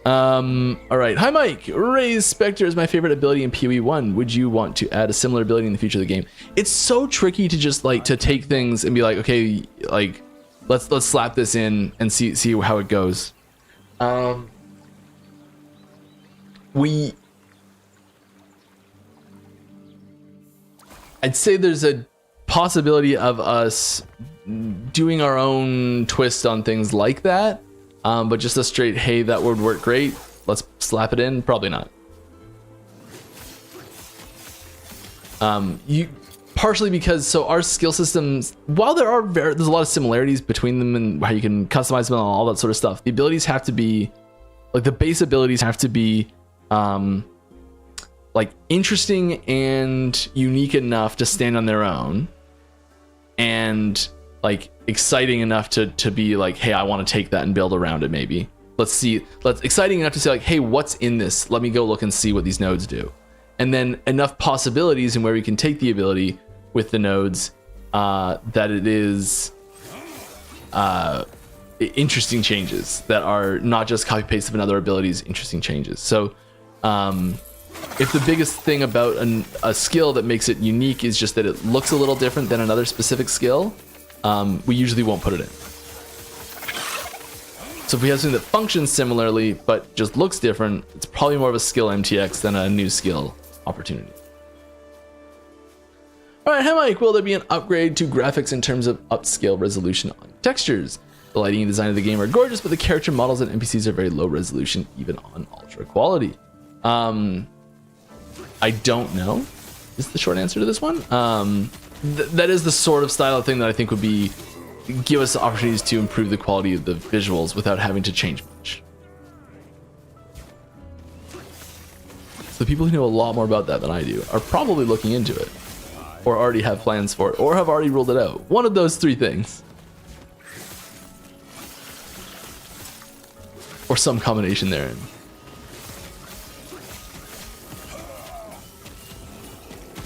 All right. Hi, Mike. Raise Spectre is my favorite ability in PoE 1. Would you want to add a similar ability in the future of the game? It's so tricky to just like to take things and be like, okay, like let's slap this in and see how it goes. I'd say there's a possibility of us doing our own twist on things like that. But just a straight, hey, that would work great, let's slap it in, probably not. Partially because, so our skill systems, while there's a lot of similarities between them and how you can customize them and all that sort of stuff, the abilities have to be, like the base abilities have to be, like interesting and unique enough to stand on their own, and like exciting enough to be like, hey, I want to take that and build around it. Maybe exciting enough to say like, hey, what's in this? Let me go look and see what these nodes do. And then enough possibilities in where we can take the ability with the nodes that it is interesting changes that are not just copy paste of another ability's interesting changes. So if the biggest thing about a skill that makes it unique is just that it looks a little different than another specific skill, we usually won't put it in. So if we have something that functions similarly but just looks different, it's probably more of a skill MTX than a new skill opportunity. All right, hi Mike, will there be an upgrade to graphics in terms of upscale resolution on textures? The lighting and design of the game are gorgeous, but the character models and NPCs are very low resolution, even on ultra quality. I don't know, is the short answer to this one. That is the sort of style of thing that I think would give us opportunities to improve the quality of the visuals without having to change much. So the people who know a lot more about that than I do are probably looking into it, or already have plans for it, or have already ruled it out. One of those three things. Or some combination therein.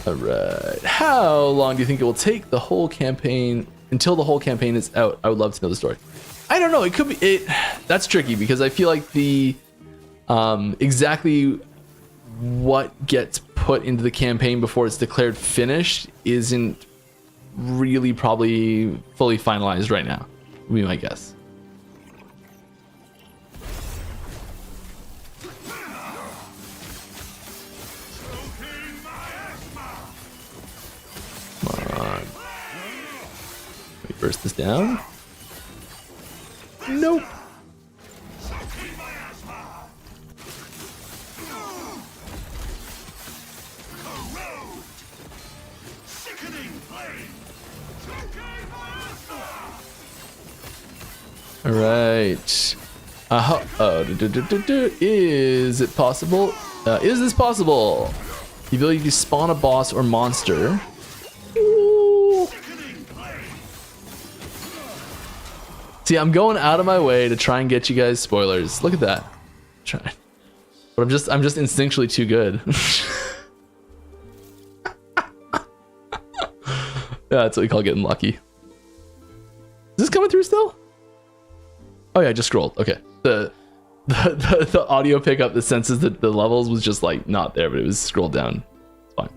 Alright, how long do you think it will take until the whole campaign is out? I would love to know the story. I don't know, it could be, that's tricky because I feel like the, exactly what gets put into the campaign before it's declared finished isn't really probably fully finalized right now, would be my guess. Burst this down. Nope. All right. Is it possible? Is this possible? The ability to spawn a boss or monster. See, I'm going out of my way to try and get you guys spoilers. Look at that. Try. But I'm just instinctually too good. Yeah, that's what we call getting lucky. Is this coming through still? Oh yeah, I just scrolled. Okay. The audio pickup that senses the levels was just like not there, but it was scrolled down. It's fine.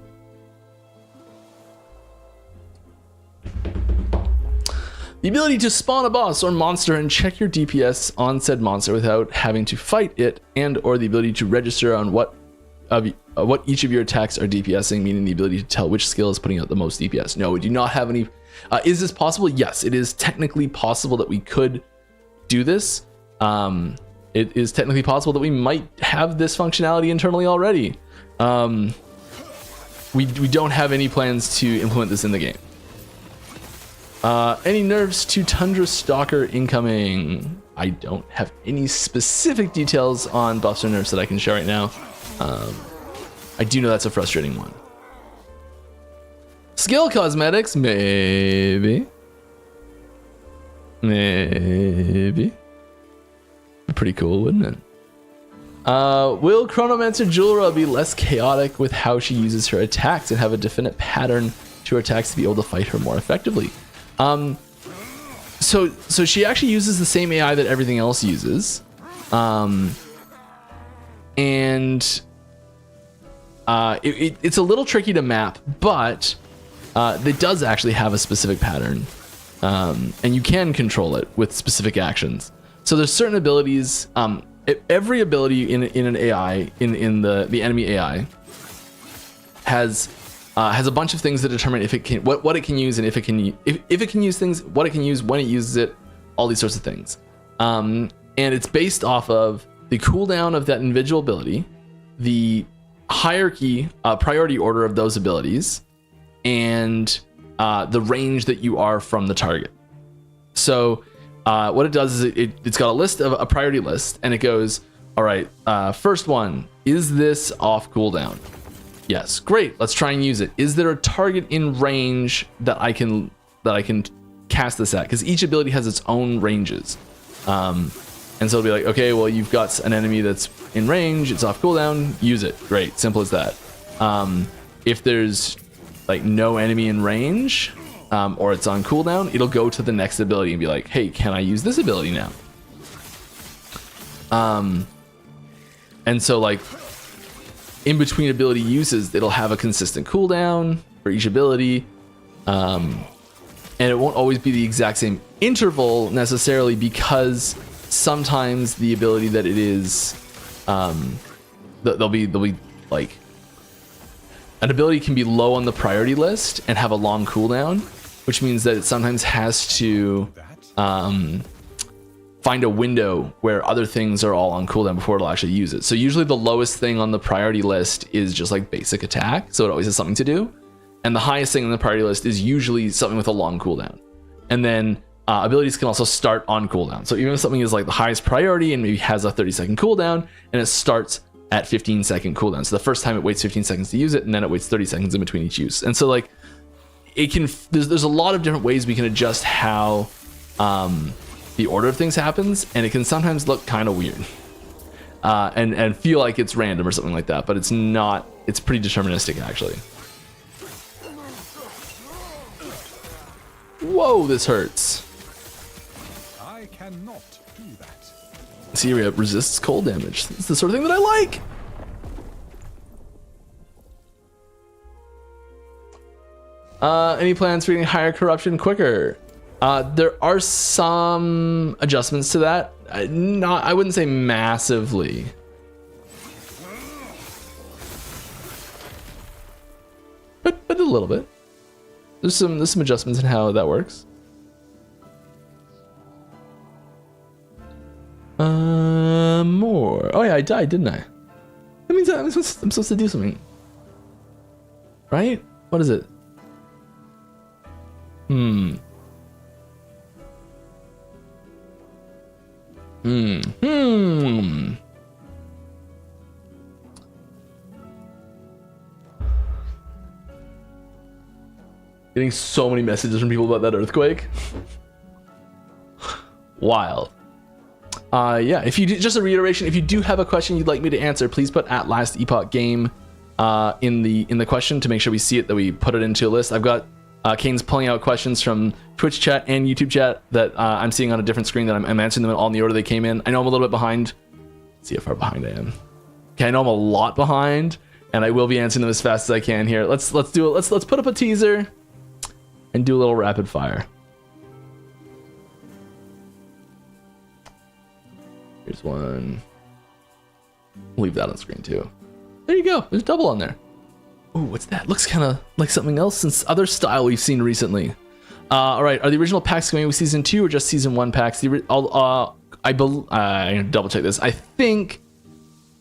The ability to spawn a boss or monster and check your DPS on said monster without having to fight it, and or the ability to register on what each of your attacks are DPSing, meaning the ability to tell which skill is putting out the most DPS. No, we do not have any. Is this possible? Yes, it is technically possible that we could do this. It is technically possible that we might have this functionality internally already. We don't have any plans to implement this in the game. Any nerfs to Tundra Stalker incoming? I don't have any specific details on buffs or nerfs that I can share right now. I do know that's a frustrating one. Skill cosmetics, maybe. Maybe. Pretty cool, wouldn't it? Will Chronomancer Julra be less chaotic with how she uses her attacks and have a definite pattern to her attacks to be able to fight her more effectively? So she actually uses the same AI that everything else uses. It's a little tricky to map, but it does actually have a specific pattern. And you can control it with specific actions. So there's certain abilities, every ability in an AI, in the enemy AI, has a bunch of things that determine if it can, what it can use, and if it can use things, what it can use, when it uses it, all these sorts of things. And it's based off of the cooldown of that individual ability, the hierarchy, priority order of those abilities, and the range that you are from the target. So what it does is it's got a priority list, and it goes, all right, first one, is this off cooldown? Yes, great. Let's try and use it. Is there a target in range that I can cast this at? Because each ability has its own ranges. And so it'll be like, okay, well, you've got an enemy that's in range, it's off cooldown, use it. Great, simple as that. If there's like no enemy in range, or it's on cooldown, it'll go to the next ability and be like, hey, can I use this ability now? And so like in between ability uses, it'll have a consistent cooldown for each ability. And it won't always be the exact same interval necessarily, because sometimes the ability that it is, there'll be like, an ability can be low on the priority list and have a long cooldown, which means that it sometimes has to find a window where other things are all on cooldown before it'll actually use it. So usually the lowest thing on the priority list is just like basic attack, so it always has something to do. And the highest thing on the priority list is usually something with a long cooldown. And then abilities can also start on cooldown. So even if something is like the highest priority and maybe has a 30-second cooldown, and it starts at 15-second cooldown. So the first time it waits 15 seconds to use it, and then it waits 30 seconds in between each use. And so like it can, there's a lot of different ways we can adjust how the order of things happens, and it can sometimes look kind of weird and feel like it's random or something like that, but it's not. It's pretty deterministic actually. Whoa, this hurts. I cannot do that. Syria resists cold damage. It's the sort of thing that I like. Any plans for getting higher corruption quicker? There are some adjustments to that. I wouldn't say massively. But a little bit. There's some adjustments in how that works. More. Oh yeah, I died, didn't I? That means I'm supposed to do something. Right? What is it? Getting so many messages from people about that earthquake. Wild. Yeah, if you do, just a reiteration, if you do have a question you'd like me to answer, please put at last Epoch game in the question to make sure we see it, that we put it into a list. I've got Kane's pulling out questions from Twitch chat and YouTube chat that I'm seeing on a different screen, that I'm answering them all in the order they came in. I know I'm a little bit behind. Let's see how far behind I am. Okay, I know I'm a lot behind, and I will be answering them as fast as I can here. Let's do it. Let's put up a teaser and do a little rapid fire. Here's one. Leave that on screen too. There you go. There's double on there. Ooh, what's that? Looks kind of like something else since other style we've seen recently. All right, are the original packs coming with season 2 or just season 1 packs? I double check this. I think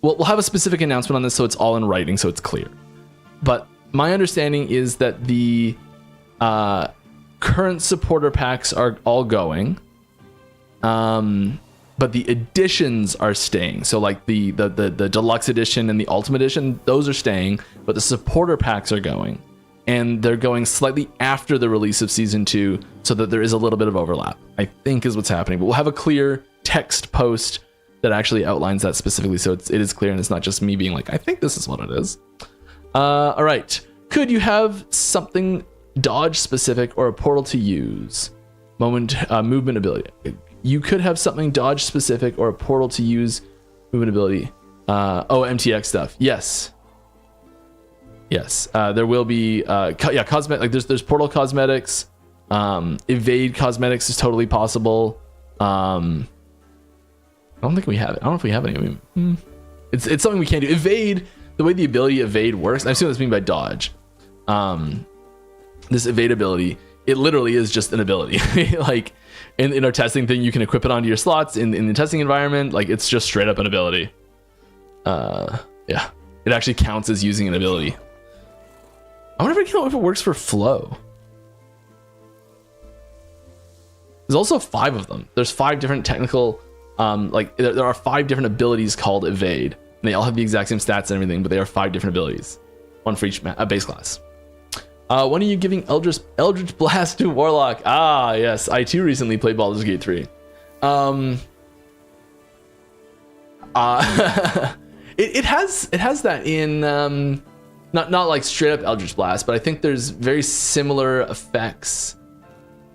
we'll have a specific announcement on this, so it's all in writing, so it's clear. But my understanding is that the current supporter packs are all going. But the editions are staying. So like the deluxe edition and the ultimate edition, those are staying, but the supporter packs are going. And they're going slightly after the release of season 2 so that there is a little bit of overlap, I think is what's happening. But we'll have a clear text post that actually outlines that specifically, so it is clear and it's not just me being like, I think this is what it is. All right. Could you have something dodge specific or a portal to use? Movement ability. You could have something dodge specific or a portal to use movement ability. MTX stuff. Yes. There will be cosmetic, like there's portal cosmetics. Evade cosmetics is totally possible. I don't think we have it. I don't know if we have any. It's something we can't do. Evade, the way the ability evade works, I assume that's mean by dodge. This evade ability, it literally is just an ability. Like in our testing thing, you can equip it onto your slots in the testing environment. Like it's just straight up an ability. Yeah, it actually counts as using an ability. I wonder if it works for flow. There's also 5 of them. There's 5 different technical, there are 5 different abilities called evade. And they all have the exact same stats and everything, but they are 5 different abilities. 1 for each base class. When are you giving Eldritch Blast to Warlock? Ah, yes. I too recently played Baldur's Gate 3. It has that in not like straight up Eldritch Blast, but I think there's very similar effects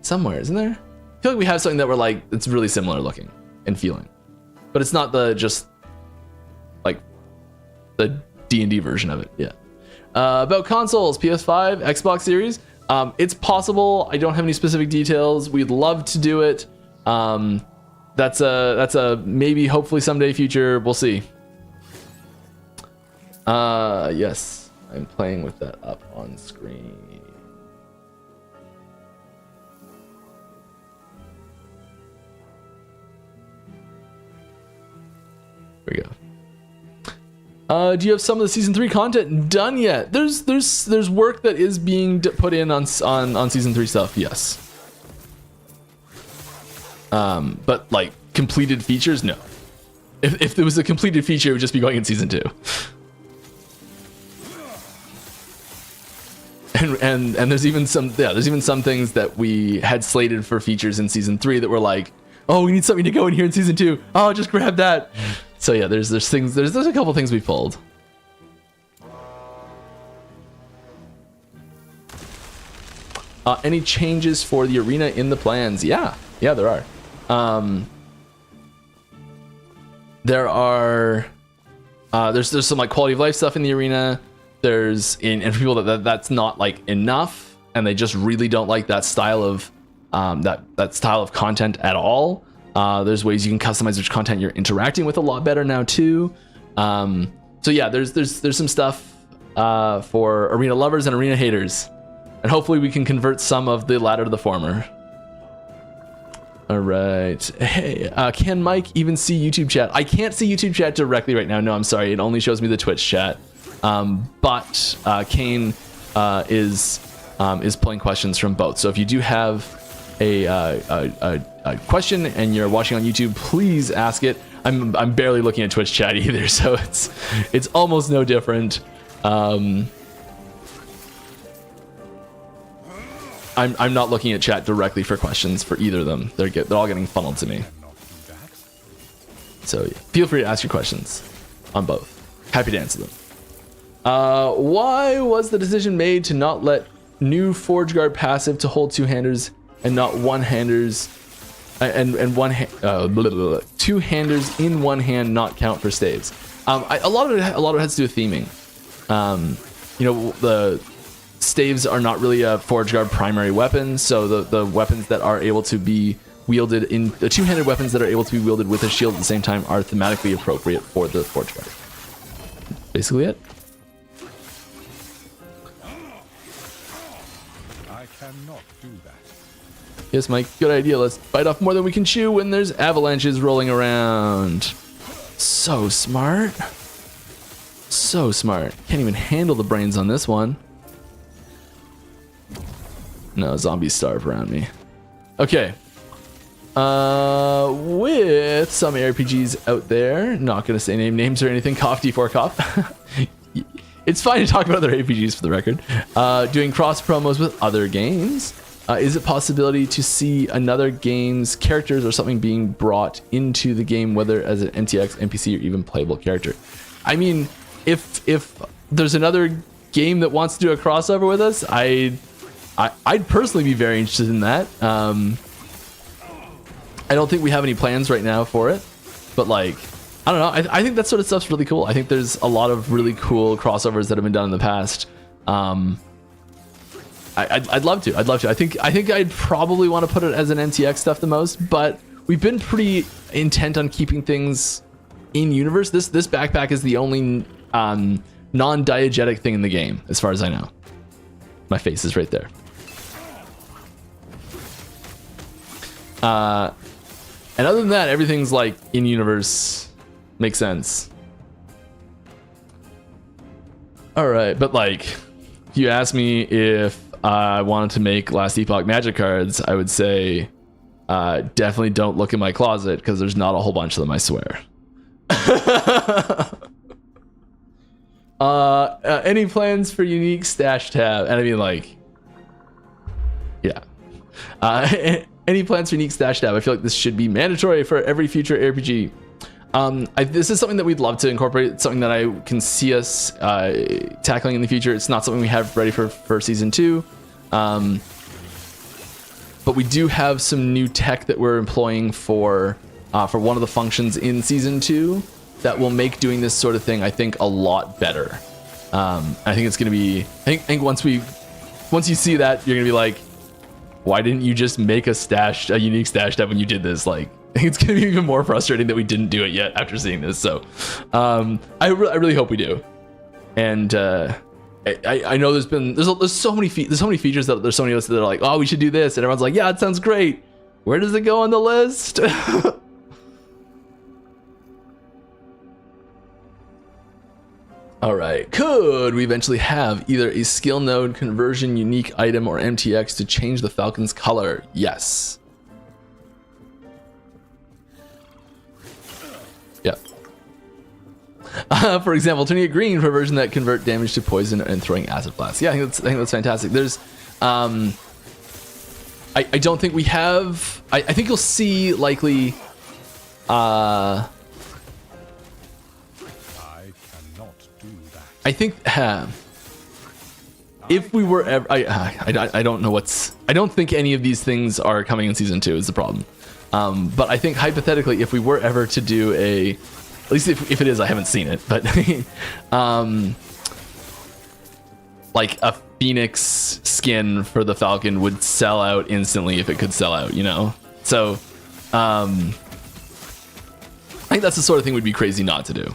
somewhere, isn't there? I feel like we have something that we're like, it's really similar looking and feeling, but it's not just like the D&D version of it. Yeah. About consoles, PS5, Xbox Series. It's possible. I don't have any specific details. We'd love to do it. That's a maybe, hopefully someday future. We'll see. Yes, I'm playing with that up on screen. There we go. Do you have some of the season 3 content done yet? There's work that is being put in on season 3 stuff. Yes. But like completed features, no. If there was a completed feature, it would just be going in season 2. And there's even some things that we had slated for features in season 3 that were like, oh, we need something to go in here in season 2. Oh, just grab that. So yeah, there's a couple things we pulled. Any changes for the arena in the plans? Yeah, there are. There are. There's some like quality of life stuff in the arena. There's and for people that's not like enough, and they just really don't like that style of that style of content at all. There's ways you can customize which content you're interacting with a lot better now too. So yeah, there's some stuff for arena lovers and arena haters, and hopefully we can convert some of the latter to the former. All right. Hey, can Mike even see YouTube chat? I can't see YouTube chat directly right now. No, I'm sorry. It only shows me the Twitch chat. But Kane is pulling questions from both. So if you do have a question and you're watching on YouTube, please ask it. I'm barely looking at Twitch chat either, so it's almost no different. I'm not looking at chat directly for questions for either of them. They're all getting funneled to me. So yeah, feel free to ask your questions on both. Happy to answer them. Why was the decision made to not let new Forge Guard passive to hold two-handers and not one-handers and two-handers in one hand not count for staves? A lot of it has to do with theming. The staves are not really a Forge Guard primary weapon, so the weapons that are able to be wielded in the two-handed weapons that are able to be wielded with a shield at the same time are thematically appropriate for the Forge Guard. Basically it. I cannot do that. Yes, Mike, good idea. Let's bite off more than we can chew when there's avalanches rolling around. So smart. So smart. Can't even handle the brains on this one. No, zombies starve around me. Okay. With some RPGs out there, not gonna say names or anything. Cough D4 cough. It's fine to talk about other RPGs for the record. Doing cross promos with other games. Is it possibility to see another game's characters or something being brought into the game, whether as an NTX, NPC, or even playable character? I mean, if there's another game that wants to do a crossover with us, I'd personally be very interested in that. I don't think we have any plans right now for it, but like, I don't know. I think that sort of stuff's really cool. I think there's a lot of really cool crossovers that have been done in the past. I'd love to. I think I'd probably want to put it as an NTX stuff the most, but we've been pretty intent on keeping things in universe. This backpack is the only non-diegetic thing in the game, as far as I know. My face is right there. And other than that, everything's like in universe. Makes sense. All right, but like, if you ask me if I wanted to make Last Epoch magic cards, I would say definitely don't look in my closet because there's not a whole bunch of them, I swear. Any plans for unique stash tab? And I mean, like, yeah. Any plans for unique stash tab? I feel like this should be mandatory for every future RPG. This is something that we'd love to incorporate. It's something that I can see us tackling in the future. It's not something we have ready for season 2. But we do have some new tech that we're employing for one of the functions in season 2 that will make doing this sort of thing, I think, a lot better. I think it's going to be, I think once you see that, you're going to be like, why didn't you just make a unique stash tab when you did this? Like, I think it's going to be even more frustrating that we didn't do it yet after seeing this. So I really hope we do. And I know there's so many features that there's so many of us that are like, oh, we should do this, and everyone's like, yeah, it sounds great. Where does it go on the list? All right, could we eventually have either a skill node conversion unique item or MTX to change the Falcon's color? Yes. Yeah. For example, turning it green for a version that convert damage to poison and throwing acid blasts. Yeah, I think that's fantastic. There's, I don't think we have. I think you'll see likely. I think if we were ever, I don't know I don't think any of these things are coming in season 2 is the problem. But I think hypothetically, if we were ever to do at least if it is, I haven't seen it, but like a Phoenix skin for the Falcon would sell out instantly if it could sell out, you know? So, I think that's the sort of thing we'd be crazy not to do.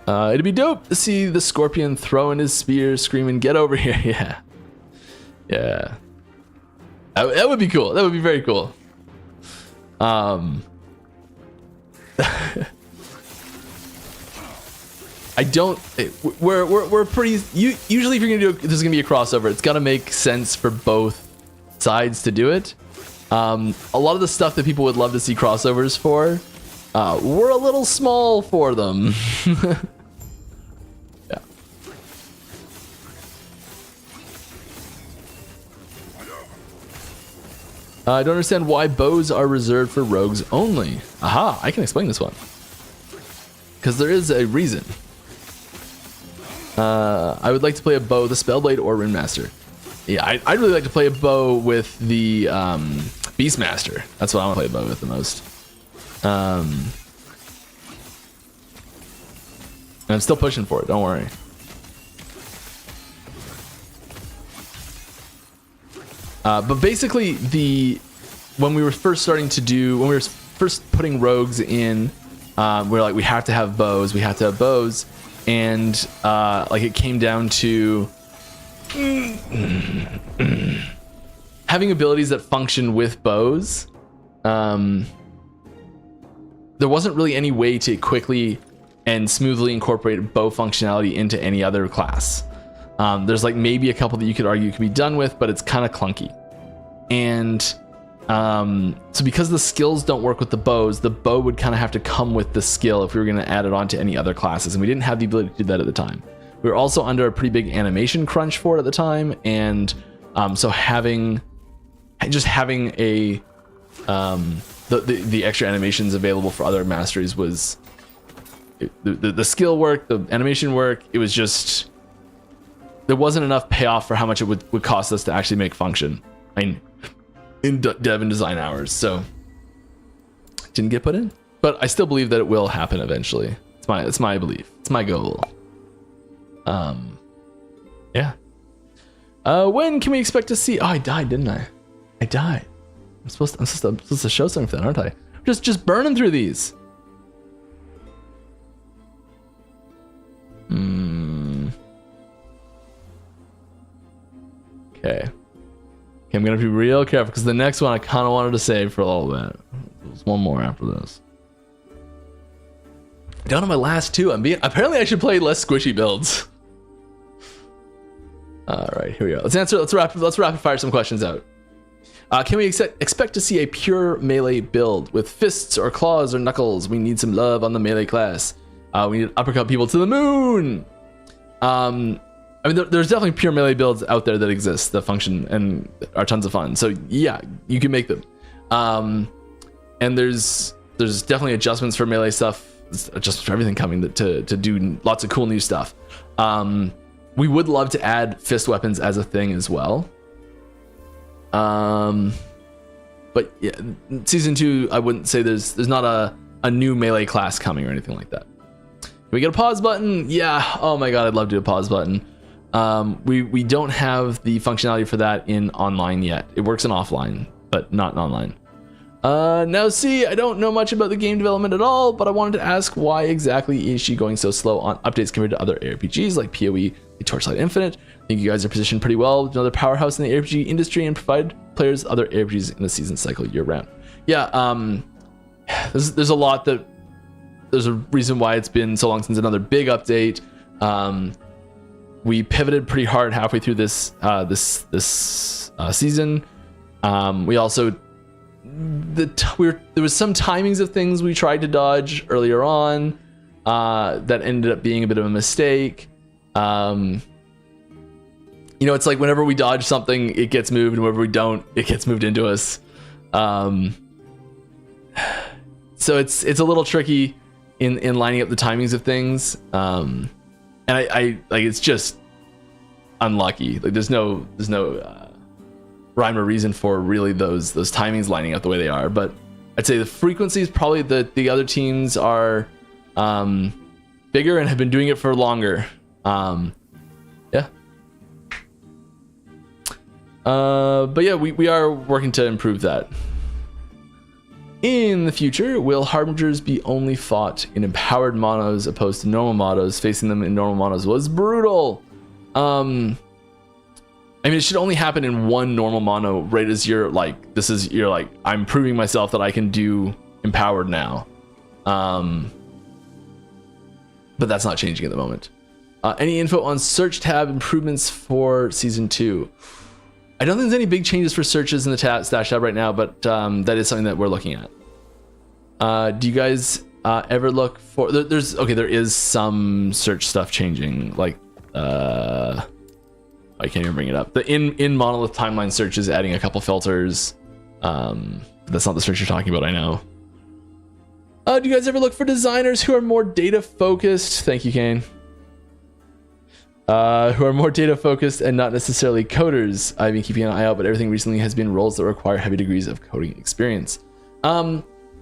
It'd be dope to see the Scorpion throwing his spear, screaming, "Get over here!" Yeah. That would be cool. That would be very cool. We're pretty. Usually, if you're gonna do, there's gonna be a crossover. It's gotta make sense for both sides to do it. A lot of the stuff that people would love to see crossovers for. We're a little small for them. Yeah. I don't understand why bows are reserved for rogues only. Aha, I can explain this one. Because there is a reason. I would like to play a bow with a Spellblade or Runemaster. Yeah, I'd really like to play a bow with the Beastmaster. That's what I want to play a bow with the most. And I'm still pushing for it, don't worry. But basically, when we were first putting rogues in, we're like, we have to have bows, and like it came down to having abilities that function with bows. there wasn't really any way to quickly and smoothly incorporate bow functionality into any other class. There's like maybe a couple that you could argue could be done with, but it's kind of clunky. And so because the skills don't work with the bows, the bow would kind of have to come with the skill if we were going to add it on to any other classes, and we didn't have the ability to do that at the time. We were also under a pretty big animation crunch for it at the time, and so having a the extra animations available for other masteries was the skill work, the animation work. It was just, there wasn't enough payoff for how much it would cost us to actually make function. I mean, in dev and design hours, so it didn't get put in. But I still believe that it will happen eventually. It's my belief. It's my goal. Yeah. When can we expect to see? Oh, I died, didn't I? I died. I'm supposed to show something for that, aren't I? Just burning through these. Okay. I'm gonna be real careful because the next one I kind of wanted to save for a little bit. There's one more after this. Down to my last two. Apparently I should play less squishy builds. All right, here we go. Let's rapid fire some questions out. Can we expect to see a pure melee build with fists or claws or knuckles? We need some love on the melee class. We need to uppercut people to the moon. I mean, there's definitely pure melee builds out there that exist, that function and are tons of fun. So yeah, you can make them. And there's definitely adjustments for melee stuff, adjustments for everything coming to do lots of cool new stuff. We would love to add fist weapons as a thing as well. But yeah, season 2, I wouldn't say there's not a new melee class coming or anything like that. Can we get a pause button? Yeah. Oh my god, I'd love to do a pause button. We don't have the functionality for that in online yet. It works in offline, but not in online. Now see, I don't know much about the game development at all, but I wanted to ask why exactly is she going so slow on updates compared to other ARPGs like PoE, Torchlight Infinite? I think you guys are positioned pretty well with another powerhouse in the RPG industry and provide players other RPGs in the season cycle year round. Yeah, there's a lot that, there's a reason why it's been so long since another big update. We pivoted pretty hard halfway through this season. We also there was some timings of things we tried to dodge earlier on that ended up being a bit of a mistake. You know, it's like whenever we dodge something, it gets moved, and whenever we don't, it gets moved into us. So it's a little tricky in lining up the timings of things. And I like, it's just unlucky. Like there's no rhyme or reason for really those timings lining up the way they are. But I'd say the frequencies probably the other teams are bigger and have been doing it for longer. Yeah. But yeah, we are working to improve that. In the future, will Harbingers be only fought in empowered monos opposed to normal monos? Facing them in normal monos was brutal. I mean, it should only happen in one normal mono, right as you're like, I'm proving myself that I can do empowered now. But that's not changing at the moment. Any info on search tab improvements for season 2? I don't think there's any big changes for searches in the stash tab right now, but that is something that we're looking at. Do you guys ever look for? There is some search stuff changing. Like I can't even bring it up. The in monolith timeline search is adding a couple filters. That's not the search you're talking about, I know. Do you guys ever look for designers who are more data focused? Thank you, Kane. Who are more data focused and not necessarily coders. I've been keeping an eye out, but everything recently has been roles that require heavy degrees of coding experience.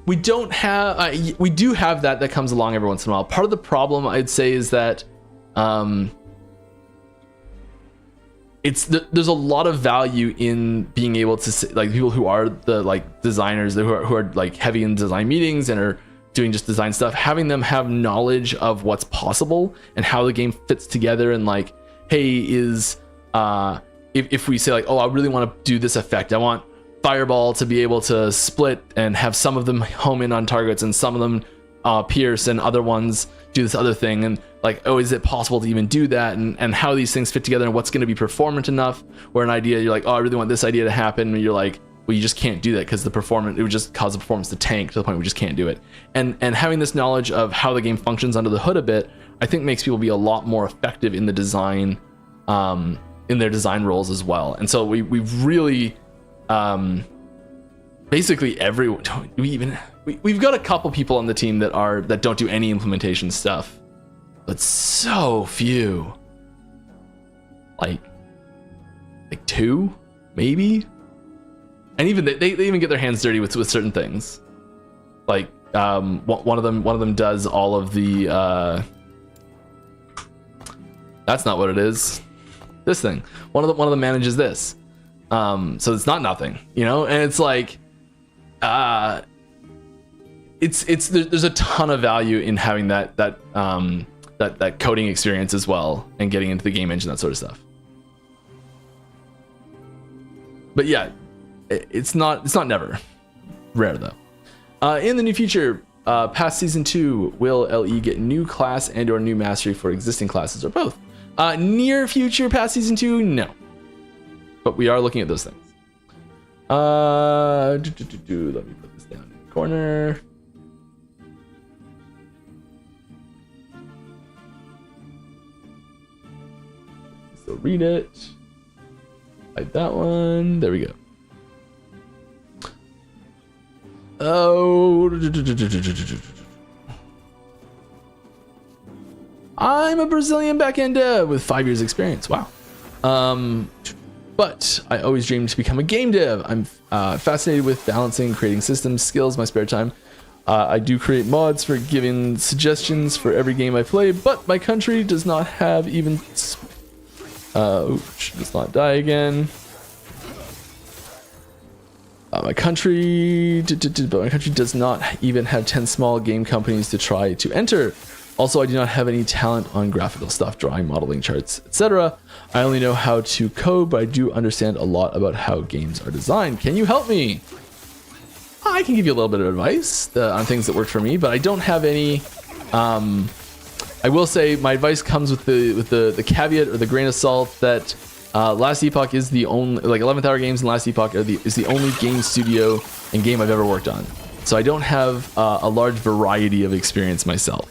We don't have, we do have that comes along every once in a while. Part of the problem I'd say is that there's a lot of value in being able to say, like, people who are the like designers who are like heavy in design meetings and are doing just design stuff, having them have knowledge of what's possible and how the game fits together, and like, hey, if we say like, oh, I really want to do this effect, I want fireball to be able to split and have some of them home in on targets and some of them pierce and other ones do this other thing, and like, oh, is it possible to even do that, and how these things fit together and what's going to be performant enough, where an idea you're like, oh, I really want this idea to happen, and you're like, well, you just can't do that because the performance, it would just cause the performance to tank to the point we just can't do it. And having this knowledge of how the game functions under the hood a bit, I think makes people be a lot more effective in the design, in their design roles as well. And so we've really, basically we've got a couple people on the team that don't do any implementation stuff, but so few, like 2 maybe. And even they even get their hands dirty with certain things. Like one of them does all of the that's not what it is. This thing. One of them manages this. So it's not nothing, you know? And it's like there's a ton of value in having that coding experience as well, and getting into the game engine, that sort of stuff. But yeah, it's not never. Rare though. In the new future, past season 2, will LE get new class and or new mastery for existing classes, or both? Near future, past season 2, no. But we are looking at those things. Let me put this down in the corner. So read it. Hide that one. There we go. Oh, I'm a Brazilian backend dev with 5 years experience. Wow. But I always dreamed to become a game dev. I'm fascinated with balancing creating systems skills in my spare time. I do create mods for giving suggestions for every game I play, but my country does not have even let's not die again. My country does not even have 10 small game companies to try to enter. Also, I do not have any talent on graphical stuff, drawing, modeling, charts, etc. I only know how to code, but I do understand a lot about how games are designed. Can you help me? I can give you a little bit of advice on things that work for me, but I don't have any. I will say my advice comes with the caveat or the grain of salt that Last Epoch is the only, like 11th Hour Games and Last Epoch is the only game studio and game I've ever worked on. So I don't have a large variety of experience myself.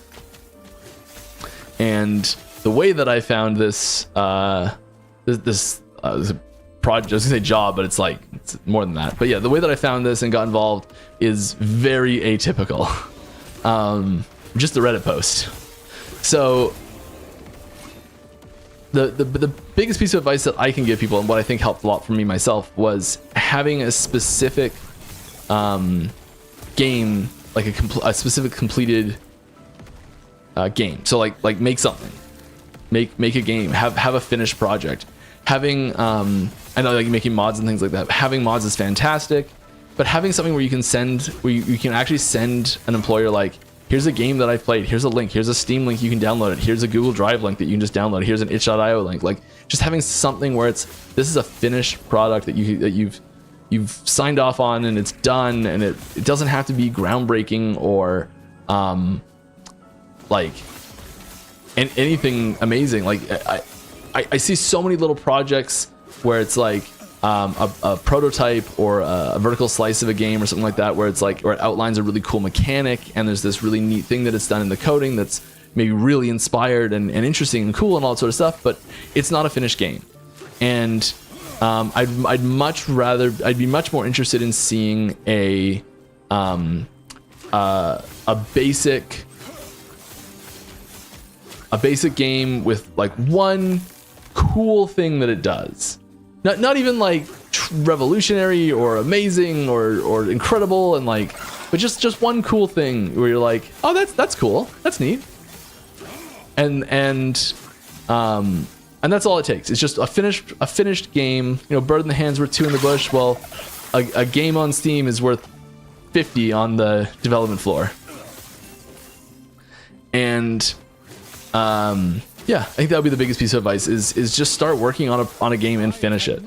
And the way that I found this this project, I was gonna say job, but it's more than that. But yeah, the way that I found this and got involved is very atypical. Just a Reddit post. So the biggest piece of advice that I can give people, and what I think helped a lot for me myself, was having a specific game, like a specific completed game. So like make something, make a game, have a finished project. Having I know, like, making mods and things like that. Having mods is fantastic, but having something where you can actually send an employer, like, here's a game that I played, here's a link, here's a Steam link, you can download it, here's a Google Drive link that you can just download, here's an itch.io link. Like, just having something where this is a finished product that you've signed off on, and it's done, and it doesn't have to be groundbreaking or like anything amazing. Like, I see so many little projects where it's like a prototype or a vertical slice of a game or something like that, where it's like, where it outlines a really cool mechanic, and there's this really neat thing that it's done in the coding that's maybe really inspired and interesting and cool and all that sort of stuff, but it's not a finished game. And I'd be much more interested in seeing a basic game with like one cool thing that it does. Not even like revolutionary or amazing or incredible, and like, but just one cool thing where you're like, oh, that's cool, that's neat, and that's all it takes. It's just a finished game. You know, bird in the hand's worth 2 in the bush. Well, a game on Steam is worth 50 on the development floor. And yeah, I think that would be the biggest piece of advice, is just start working on a game and finish it.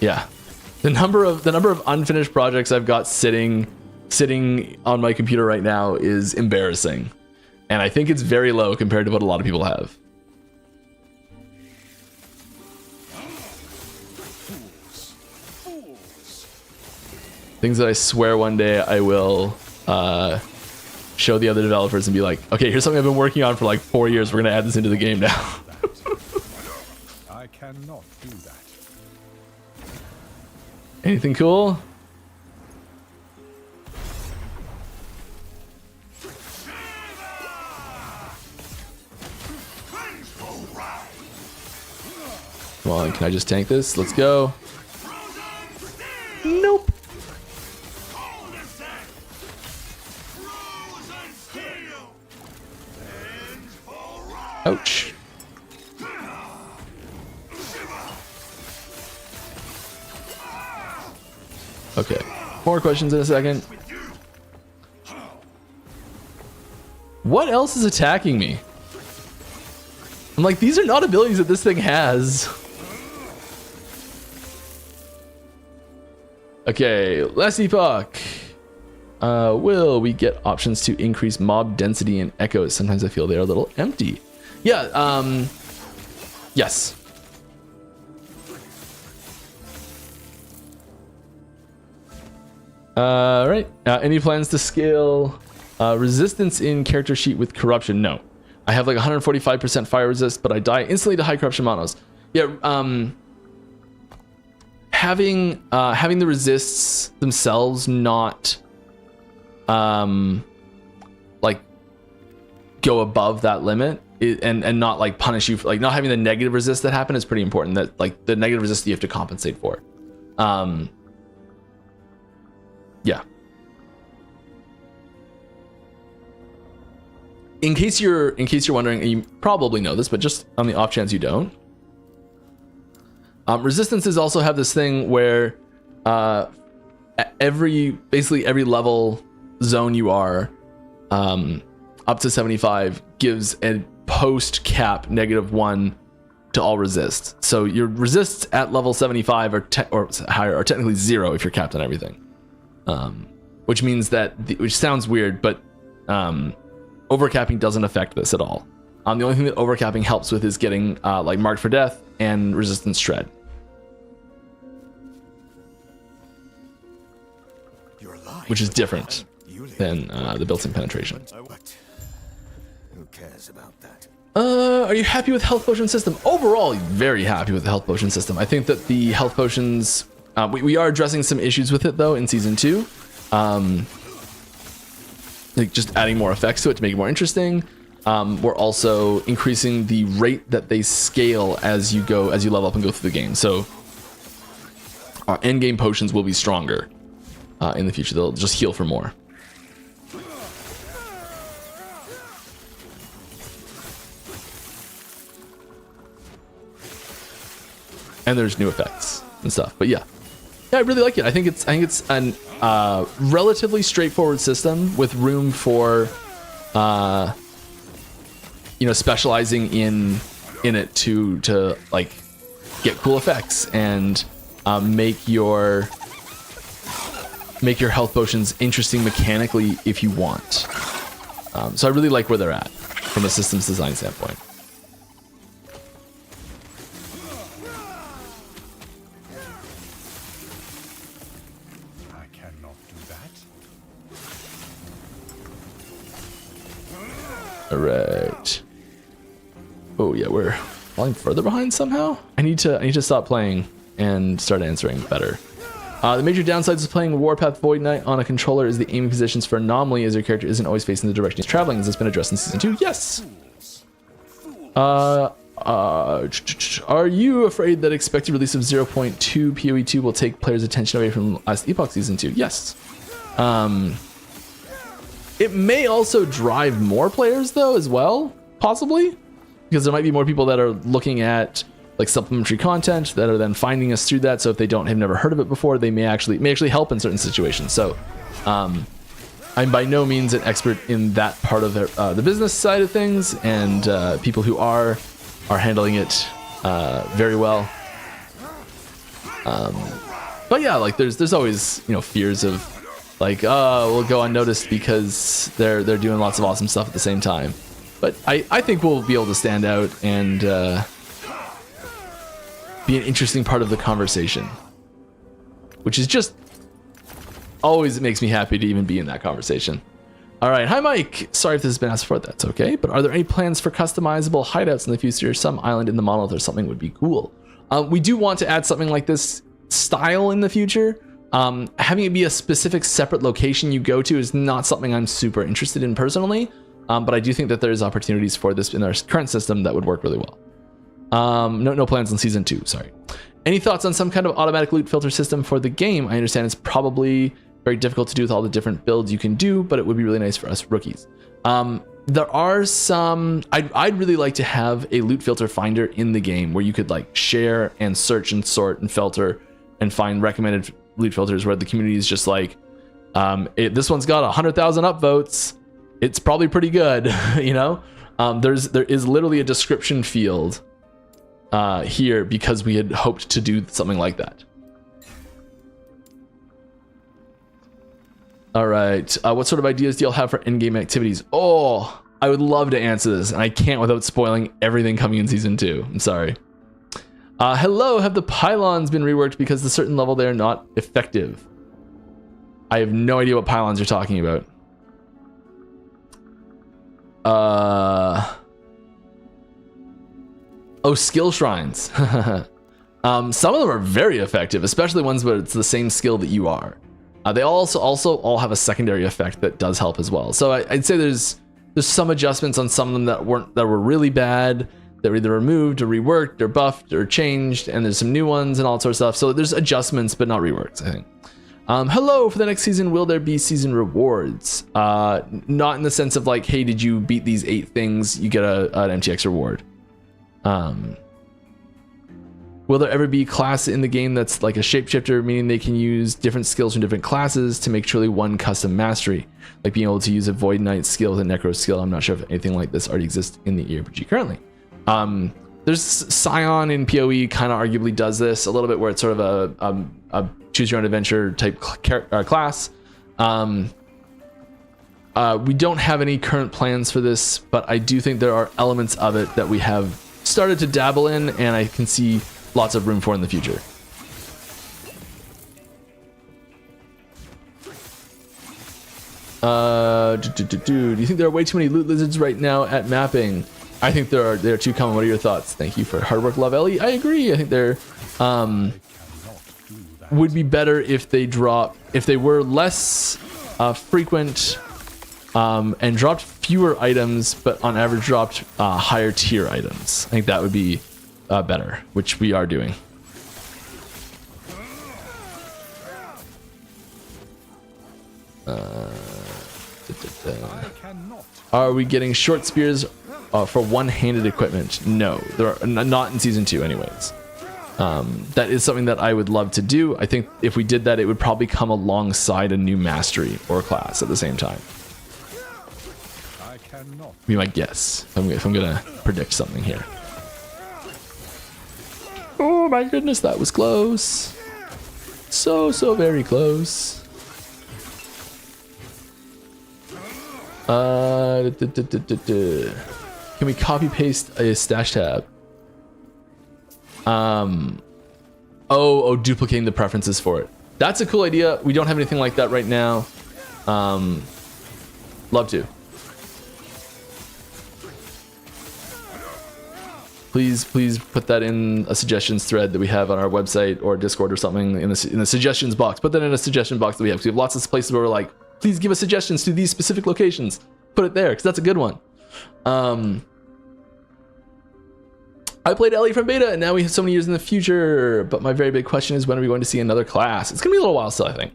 Yeah, the number of unfinished projects I've got sitting on my computer right now is embarrassing, and I think it's very low compared to what a lot of people have. Things that I swear one day I will show the other developers and be like, okay, here's something I've been working on for like 4 years. We're gonna add this into the game now. I cannot do that. Anything cool? Come on, can I just tank this? Let's go. Nope. Ouch. Okay, more questions in a second. What else is attacking me? I'm like, these are not abilities that this thing has. Okay, last epoch. Will we get options to increase mob density and echoes? Sometimes I feel they're a little empty. Yeah, yes. Right. Any plans to scale resistance in character sheet with corruption? No. I have like 145% fire resist, but I die instantly to high corruption monos. Yeah, having the resists themselves not like go above that limit and not like punish you for, like not having the negative resist that happen is pretty important. That like the negative resist you have to compensate for. Yeah. In case you're wondering, and you probably know this, but just on the off chance you don't, resistances also have this thing where basically every level zone you are up to 75 gives a post cap -1 to all resists. So your resists at level 75 or higher are technically 0 if you're capped on everything. Which means that which sounds weird, but overcapping doesn't affect this at all. The only thing that overcapping helps with is getting like marked for death and resistance shred. Which is different than the built-in penetration. Who cares about that? Are you happy with health potion system? Overall, very happy with the health potion system. I think that the health potions, we are addressing some issues with it though in season 2. Like just adding more effects to it to make it more interesting. We're also increasing the rate that they scale as you level up and go through the game. So our endgame potions will be stronger in the future. They'll just heal for more. And there's new effects and stuff. But yeah, I really like it. I think it's an relatively straightforward system with room for specializing in it to like get cool effects and make your health potions interesting mechanically if you want. So I really like where they're at from a systems design standpoint. All right. Oh yeah, we're falling further behind somehow. I need to stop playing and start answering better. The major downsides of playing Warpath Void Knight on a controller is the aiming positions for anomaly, as your character isn't always facing the direction he's traveling. Has this been addressed in season 2? Yes. Are you afraid that expected release of 0.2 PoE2 will take players' attention away from last Epoch season 2? Yes. It may also drive more players though as well, possibly, because there might be more people that are looking at like supplementary content that are then finding us through that. So if they have never heard of it before, they may actually help in certain situations. So I'm by no means an expert in that part of the business side of things, and people who are handling it very well. But yeah, like there's always, you know, fears of like, we'll go unnoticed because they're doing lots of awesome stuff at the same time. But I think we'll be able to stand out and be an interesting part of the conversation, which is just always, it makes me happy to even be in that conversation. All right, hi Mike. Sorry if this has been asked before, that's okay. But are there any plans for customizable hideouts in the future? Some island in the monolith or something would be cool. We do want to add something like this style in the future. Having it be a specific separate location you go to is not something I'm super interested in personally. But I do think that there's opportunities for this in our current system that would work really well. No plans on season 2, sorry. Any thoughts on some kind of automatic loot filter system for the game? I understand it's probably very difficult to do with all the different builds you can do, but it would be really nice for us rookies. There are some, I'd really like to have a loot filter finder in the game where you could like share and search and sort and filter and find recommended loot filters where the community is just like, this one's got 100,000 upvotes. It's probably pretty good, you know? There is literally a description field here because we had hoped to do something like that. All right, what sort of ideas do y'all have for endgame activities? Oh, I would love to answer this, and I can't without spoiling everything coming in season 2. I'm sorry. Hello, have the pylons been reworked because at a certain level they are not effective? I have no idea what pylons you're talking about. Oh, skill shrines. Some of them are very effective, especially ones where it's the same skill that you are. They also all have a secondary effect that does help as well. So I'd say there's some adjustments on some of them that were really bad, that were either removed or reworked or buffed or changed, and there's some new ones and all sorts of stuff. So there's adjustments, but not reworks, I think. Hello, for the next season, will there be season rewards? Not in the sense of like, hey, did you beat these 8 things? You get an MTX reward. Will there ever be a class in the game that's like a shapeshifter, meaning they can use different skills from different classes to make truly one custom mastery? Like being able to use a Void Knight skill with a Necro skill. I'm not sure if anything like this already exists in the ERPG currently. There's Scion in PoE kind of arguably does this a little bit, where it's sort of a choose your own adventure type class. We don't have any current plans for this, but I do think there are elements of it that we have started to dabble in, and I can see lots of room for in the future. Do you think there are way too many loot lizards right now at mapping? I think they are too common. What are your thoughts? Thank you for hard work, Love Ellie. I agree. I think they're would be better if they were less frequent and dropped fewer items, but on average dropped higher tier items. I think that would be better, which we are doing. Are we getting short spears for one-handed equipment? No, there are not in season 2 anyways. That is something that I would love to do. I think if we did that, it would probably come alongside a new mastery or class at the same time. Be my guess if I'm gonna predict something here. Oh my goodness, that was close. So very close. Can we copy paste a stash tab? Duplicating the preferences for it. That's a cool idea. We don't have anything like that right now. Love to. Please put that in a suggestions thread that we have on our website or Discord or something in the suggestions box. Put that in a suggestion box that we have. So we have lots of places where we're like, please give us suggestions to these specific locations. Put it there, because that's a good one. I played Ellie from beta, and now we have so many years in the future. But my very big question is, when are we going to see another class? It's gonna be a little while still, I think.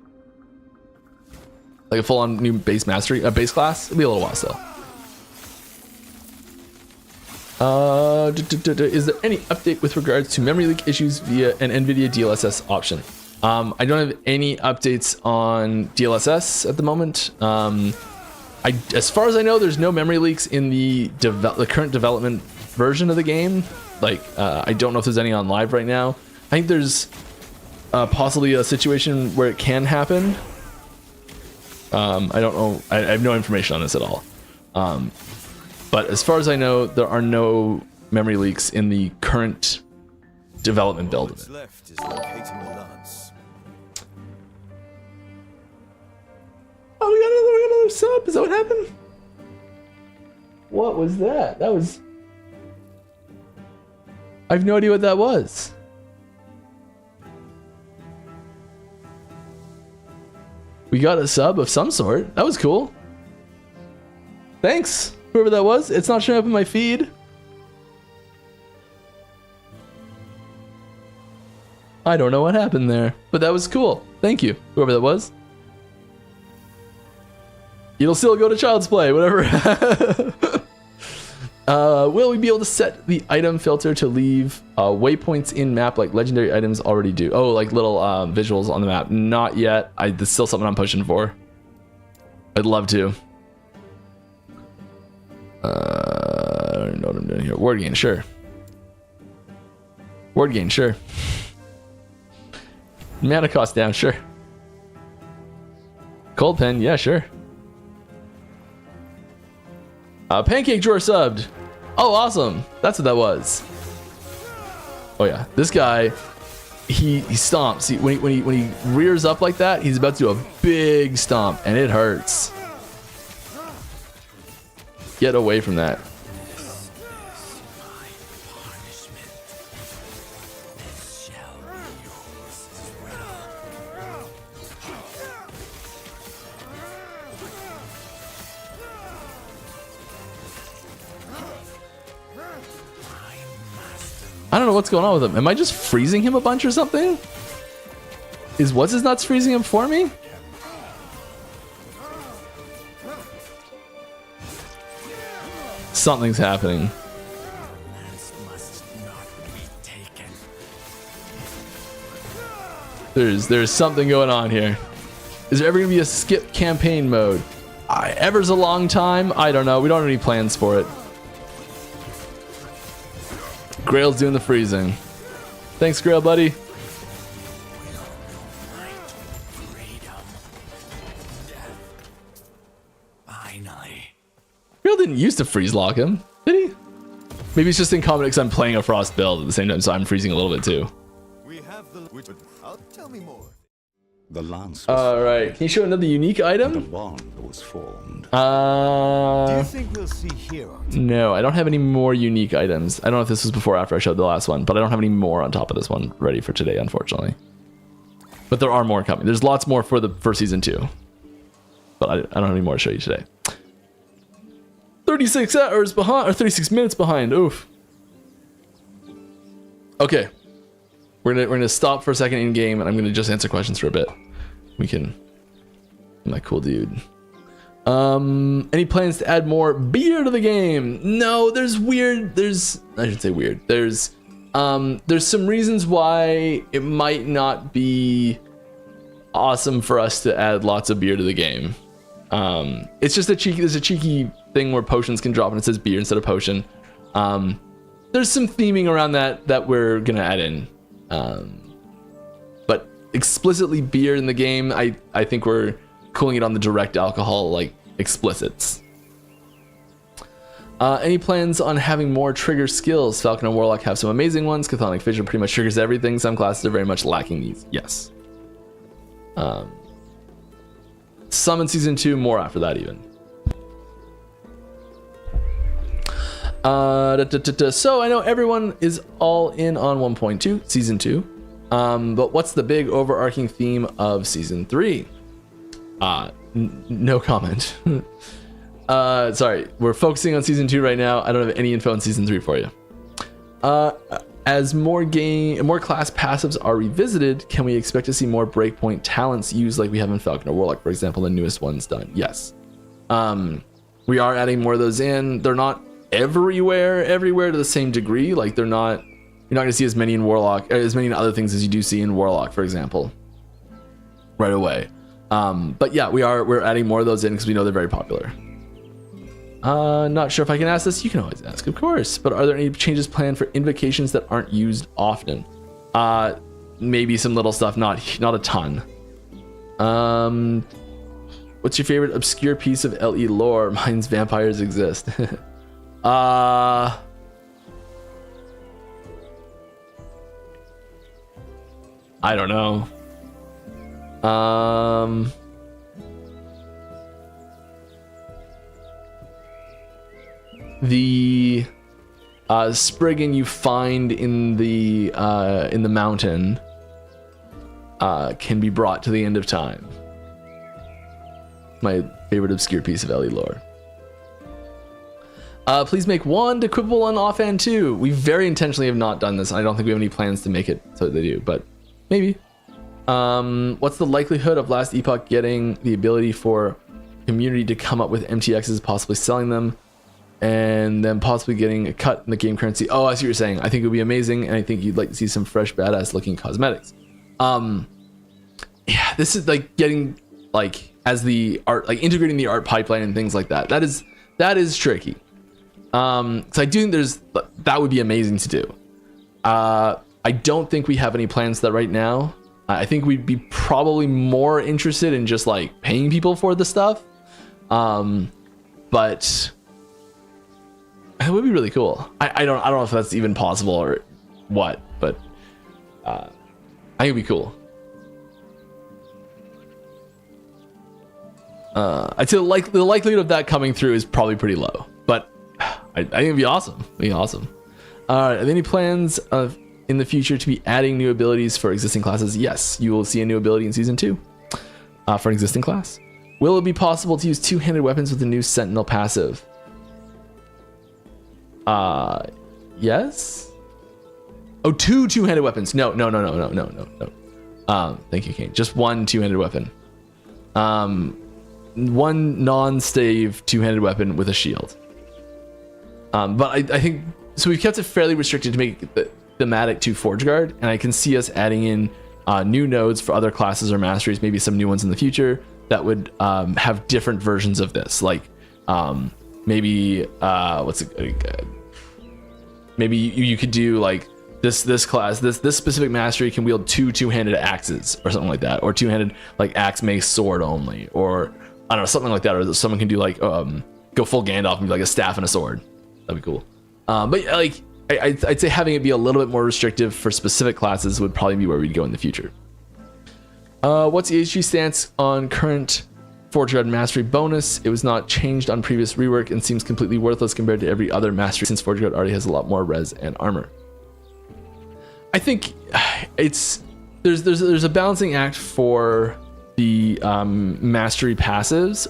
Like a full-on new base mastery, a base class. It'll be a little while still. Is there any update with regards to memory leak issues via an NVIDIA DLSS option? I don't have any updates on DLSS at the moment. As far as I know, there's no memory leaks in the current development version of the game. Like, I don't know if there's any on live right now. I think there's possibly a situation where it can happen. I don't know. I have no information on this at all. But as far as I know, there are no memory leaks in the current development build of What's it. left is locating the lance. Oh, we got another sub. Is that what happened? What was that? That was... I have no idea what that was. We got a sub of some sort. That was cool. Thanks, whoever that was. It's not showing up in my feed. I don't know what happened there, but that was cool. Thank you, whoever that was. It'll still go to Child's Play, whatever. Will we be able to set the item filter to leave waypoints in map like legendary items already do? Oh, like little visuals on the map. Not yet. That's still something I'm pushing for. I'd love to. I don't know what I'm doing here. Word gain, sure. Word gain, sure. Mana cost down, sure. Cold pen, yeah, sure. Pancake drawer subbed. Oh, awesome. That's what that was. Oh yeah, this guy, he stomps. When he rears up like that, he's about to do a big stomp, and it hurts. Get away from that. I don't know what's going on with him. Am I just freezing him a bunch or something? Is what's his nuts freezing him for me? Something's happening. There's something going on here. Is there ever gonna be a skip campaign mode? Ever's a long time. I don't know. We don't have any plans for it. Grail's doing the freezing. Thanks, Grail, buddy. Grail didn't used to freeze lock him, did he? Maybe it's just in common because I'm playing a frost build at the same time, so I'm freezing a little bit too. We have the... Tell me more. The lance was All right, can you show another unique the item? bond was formed. Do you think we'll see heroes? No, I don't have any more unique items. I don't know if this was before or after I showed the last one, but I don't have any more on top of this one ready for today, unfortunately. But there are more coming. There's lots more for season 2. But I don't have any more to show you today. 36 hours behind, or 36 minutes behind. Oof. Okay. We're gonna stop for a second in game, and I'm gonna just answer questions for a bit. We can. I'm that cool dude. Any plans to add more beer to the game? No, I should say weird. There's some reasons why it might not be awesome for us to add lots of beer to the game. It's just there's a cheeky thing where potions can drop and it says beer instead of potion. There's some theming around that we're gonna add in. But explicitly beer in the game, I think we're cooling it on the direct alcohol like explicits. Any plans on having more trigger skills? Falcon and Warlock have some amazing ones. Chthonic Fissure pretty much triggers everything. Some classes are very much lacking these. Yes. Some in season 2, more after that even. So I know everyone is all in on 1.2 season 2, but what's the big overarching theme of season 3? No comment. Sorry, we're focusing on season 2 right now. I don't have any info on season 3 for you. As more class passives are revisited, can we expect to see more breakpoint talents used like we have in Falcon or Warlock, for example, the newest one's done? Yes. We are adding more of those in. They're not everywhere to the same degree. Like you're not gonna see as many in Warlock, as many in other things as you do see in Warlock, for example, right away. But yeah, we're adding more of those in because we know they're very popular. Not sure if I can ask this. You can always ask, of course. But are there any changes planned for invocations that aren't used often? maybe some little stuff, not a ton. What's your favorite obscure piece of LE lore? Mine's vampires exist. I don't know. The Spriggan you find in the mountain can be brought to the end of time. My favorite obscure piece of LE lore. Please make one equipable on offhand too. We very intentionally have not done this. I don't think we have any plans to make it so they do, but maybe. What's the likelihood of last Epoch getting the ability for community to come up with MTXs, possibly selling them, and then possibly getting a cut in the game currency? Oh, I see what you're saying. I think it would be amazing, and I think you'd like to see some fresh, badass looking cosmetics. Yeah, this is like getting like as the art, like integrating the art pipeline and things like that. That is tricky. So I do think that would be amazing to do. I don't think we have any plans for that right now. I think we'd be probably more interested in just like paying people for the stuff. But it would be really cool. I don't know if that's even possible or what, but I think it'd be cool. I'd say the likelihood of that coming through is probably pretty low, but I think it'd be awesome. It'd be awesome. All right, are there any plans of in the future to be adding new abilities for existing classes? Yes, you will see a new ability in season 2 for an existing class. Will it be possible to use two-handed weapons with the new Sentinel passive? Yes. Oh, two-handed weapons. No. Thank you, Kane. Just one two-handed weapon. One non-stave two-handed weapon with a shield. But I think so. We've kept it fairly restricted to make it thematic to Forge Guard, and I can see us adding in new nodes for other classes or masteries, maybe some new ones in the future that would have different versions of this. Like maybe maybe you could do like this class, this specific mastery can wield two-handed axes or something like that, or two-handed like axe mace sword only, or I don't know, something like that, or someone can do like go full Gandalf and be like a staff and a sword. That'd be cool. But like I'd say having it be a little bit more restrictive for specific classes would probably be where we'd go in the future. What's the HG stance on current Forge Guard mastery bonus? It was not changed on previous rework and seems completely worthless compared to every other mastery since Forge Guard already has a lot more res and armor. I think there's a balancing act for the mastery passives,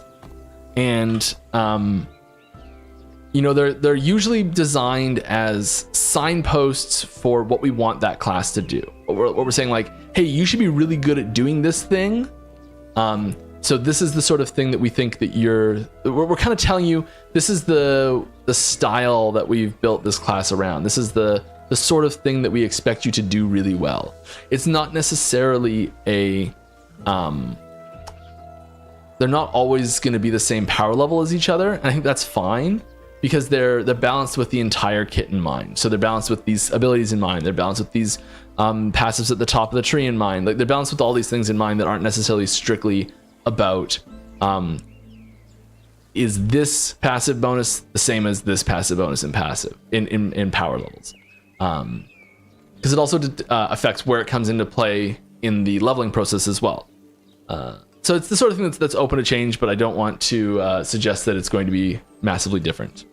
and you know, they're usually designed as signposts for what we want that class to do. What we're saying, like, hey, you should be really good at doing this thing. So this is the sort of thing that we think that we're kind of telling you, this is the style that we've built this class around. This is the sort of thing that we expect you to do really well. It's not necessarily they're not always going to be the same power level as each other. And I think that's fine, because they're balanced with the entire kit in mind. So they're balanced with these abilities in mind. They're balanced with these passives at the top of the tree in mind. Like, they're balanced with all these things in mind that aren't necessarily strictly about is this passive bonus the same as this passive bonus in passive in power levels, because it also affects where it comes into play in the leveling process as well. So it's the sort of thing that's open to change, but I don't want to suggest that it's going to be massively different.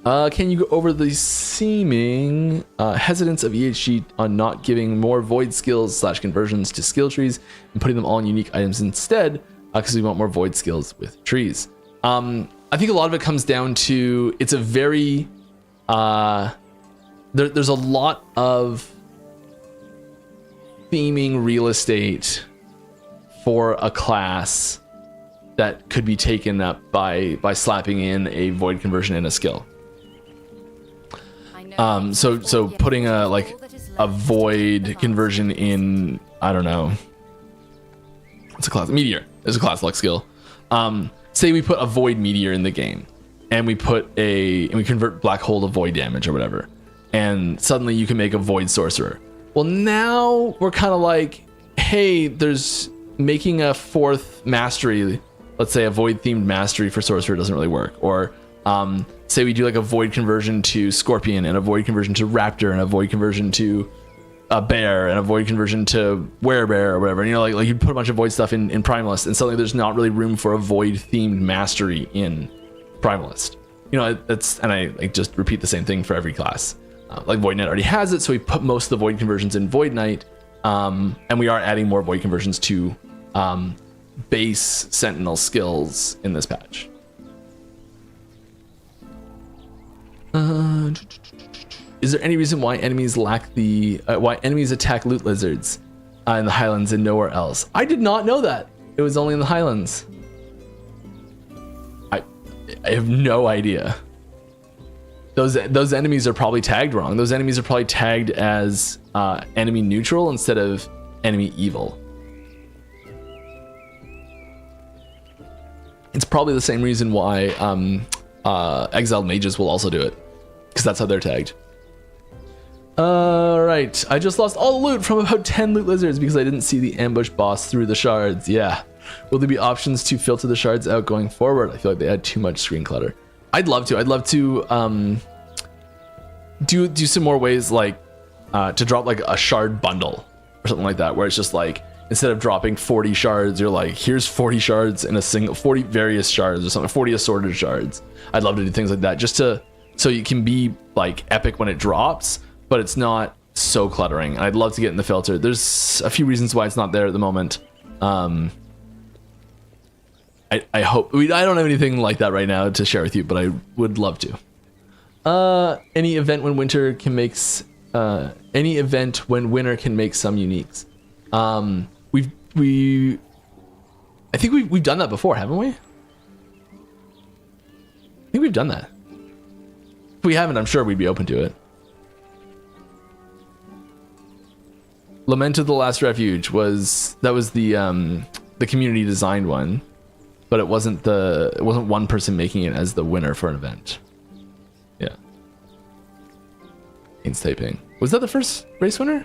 Can you go over the seeming hesitance of EHG on not giving more void skills / conversions to skill trees and putting them all in unique items instead, because we want more void skills with trees? I think a lot of it comes down to, it's a very there's a lot of theming real estate for a class that could be taken up by slapping in a void conversion and a skill. So putting a void conversion in, I don't know, it's a class meteor. There's a class luck skill. Say we put a void meteor in the game, and we convert black hole to void damage or whatever, and suddenly you can make a void sorcerer. Well, now we're kind of like, hey, there's making a 4th mastery. Let's say a void themed mastery for sorcerer doesn't really work. Or say we do like a void conversion to scorpion and a void conversion to raptor and a void conversion to a bear and a void conversion to werebear or whatever. And, you know, like you put a bunch of void stuff in Primalist, and suddenly there's not really room for a void themed mastery in Primalist. You know, and I like just repeat the same thing for every class. Like Void Knight already has it, so we put most of the void conversions in Void Knight, and we are adding more void conversions to base Sentinel skills in this patch. Is there any reason why enemies lack why enemies attack loot lizards in the Highlands and nowhere else? I did not know that. It was only in the Highlands. I have no idea. Those enemies are probably tagged wrong. Those enemies are probably tagged as enemy neutral instead of enemy evil. It's probably the same reason why exiled mages will also do it, because that's how they're tagged. Alright, I just lost all the loot from about 10 loot lizards because I didn't see the ambush boss through the shards. Yeah. Will there be options to filter the shards out going forward? I feel like they had too much screen clutter. I'd love to do some more ways, like to drop like a shard bundle or something like that, where it's just like, instead of dropping 40 shards, you're like, here's 40 shards in a single, 40 various shards or something, 40 assorted shards. I'd love to do things like that, just so you can be like epic when it drops, but it's not so cluttering. I'd love to get in the filter. There's a few reasons why it's not there at the moment. I hope, I don't have anything like that right now to share with you, but I would love to. Any event when winter can make some uniques. I think we've done that before, haven't we? I think we've done that. If we haven't, I'm sure we'd be open to it. Lament of the Last Refuge was the community designed one, but it wasn't one person making it as the winner for an event. Yeah. Taping. Was that the first race winner?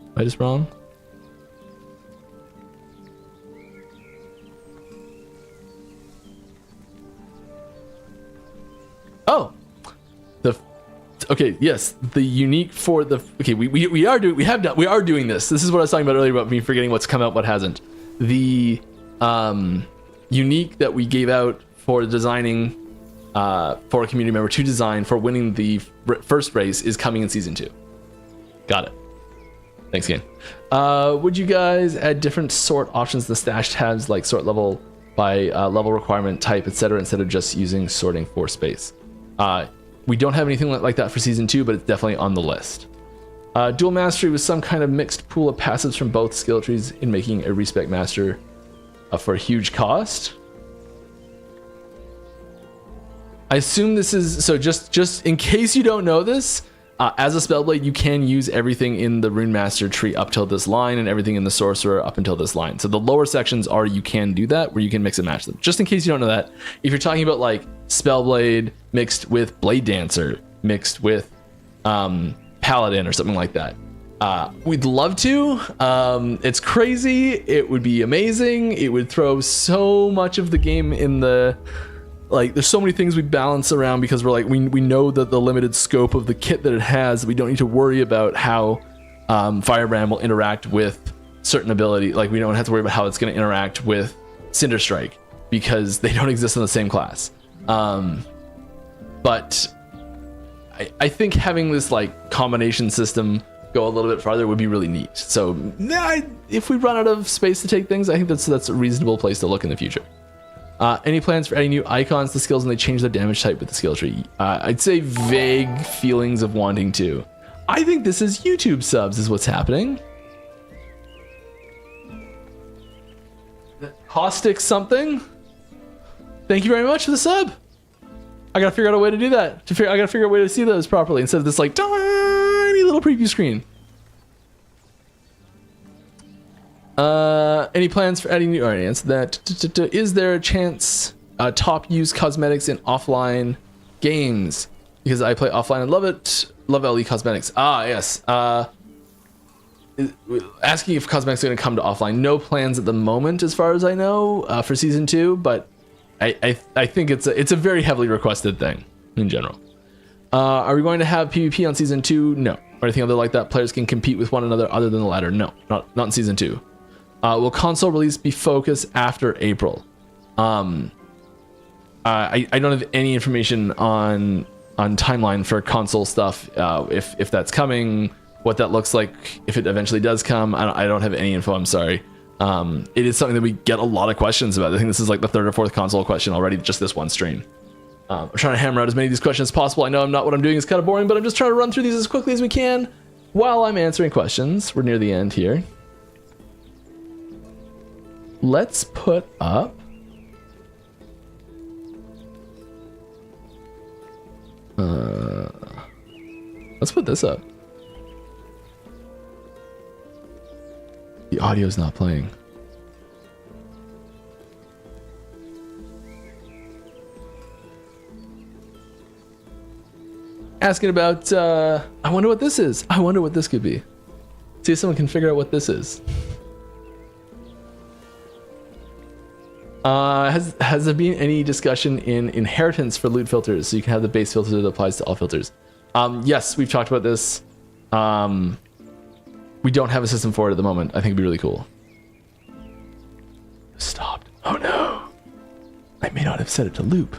Am I just wrong? Oh, okay, yes, the unique for the we are doing this. This is what I was talking about earlier about me forgetting what's come out, what hasn't. The unique that we gave out for designing for a community member to design for winning the first race is coming in season 2. Got it. Thanks, game. Would you guys add different sort options to the stash tabs, like sort level by level requirement, type, etc., instead of just using sorting for space? We don't have anything like that for season 2, but it's definitely on the list. Dual mastery with some kind of mixed pool of passives from both skill trees in making a respec master for a huge cost. I assume this is, so just in case you don't know this, as a Spellblade, you can use everything in the Rune Master tree up till this line and everything in the Sorcerer up until this line. So the lower sections are, you can do that, where you can mix and match them. Just in case you don't know that, if you're talking about like Spellblade mixed with Blade Dancer, mixed with Paladin or something like that, we'd love to. It's crazy. It would be amazing. It would throw so much of the game in the... Like, there's so many things we balance around because we're like, we know that the limited scope of the kit that it has, we don't need to worry about how Firebrand will interact with certain ability. Like, we don't have to worry about how it's going to interact with Cinderstrike because they don't exist in the same class. But I think having this like combination system go a little bit farther would be really neat. So if we run out of space to take things, I think that's a reasonable place to look in the future. Any plans for adding new icons to skills when they change their damage type with the skill tree? I'd say vague feelings of wanting to. I think this is YouTube subs is what's happening. Caustic something. Thank you very much for the sub. I gotta figure out a way to do that. I gotta figure out a way to see those properly instead of this like tiny little preview screen. Any plans for adding new... Already answered that. Is there a chance top use cosmetics in offline games because I play offline and love it. Love LE cosmetics. Ah, yes. Asking if cosmetics are going to come to offline. No plans at the moment, as far as I know, for season 2. But I think it's a very heavily requested thing in general. Are we going to have PvP on season 2? No. Or anything other like that? Players can compete with one another other than the latter? No, not in season 2. Will console release be focused after April? I don't have any information on timeline for console stuff. If that's coming, what that looks like, if it eventually does come. I don't have any info. I'm sorry. It is something that we get a lot of questions about. I think this is like the 3rd or 4th console question already, just this one stream. I'm trying to hammer out as many of these questions as possible. I know what I'm doing is kind of boring, but I'm just trying to run through these as quickly as we can while I'm answering questions. We're near the end here. Let's put up let's put this up. The audio's not playing. Asking about I wonder what this is. I wonder what this could be. See if someone can figure out what this is. Has there been any discussion in inheritance for loot filters, so you can have the base filter that applies to all filters? Yes, we've talked about this. We don't have a system for it at the moment. I think it'd be really cool. Stopped. Oh no! I may not have set it to loop.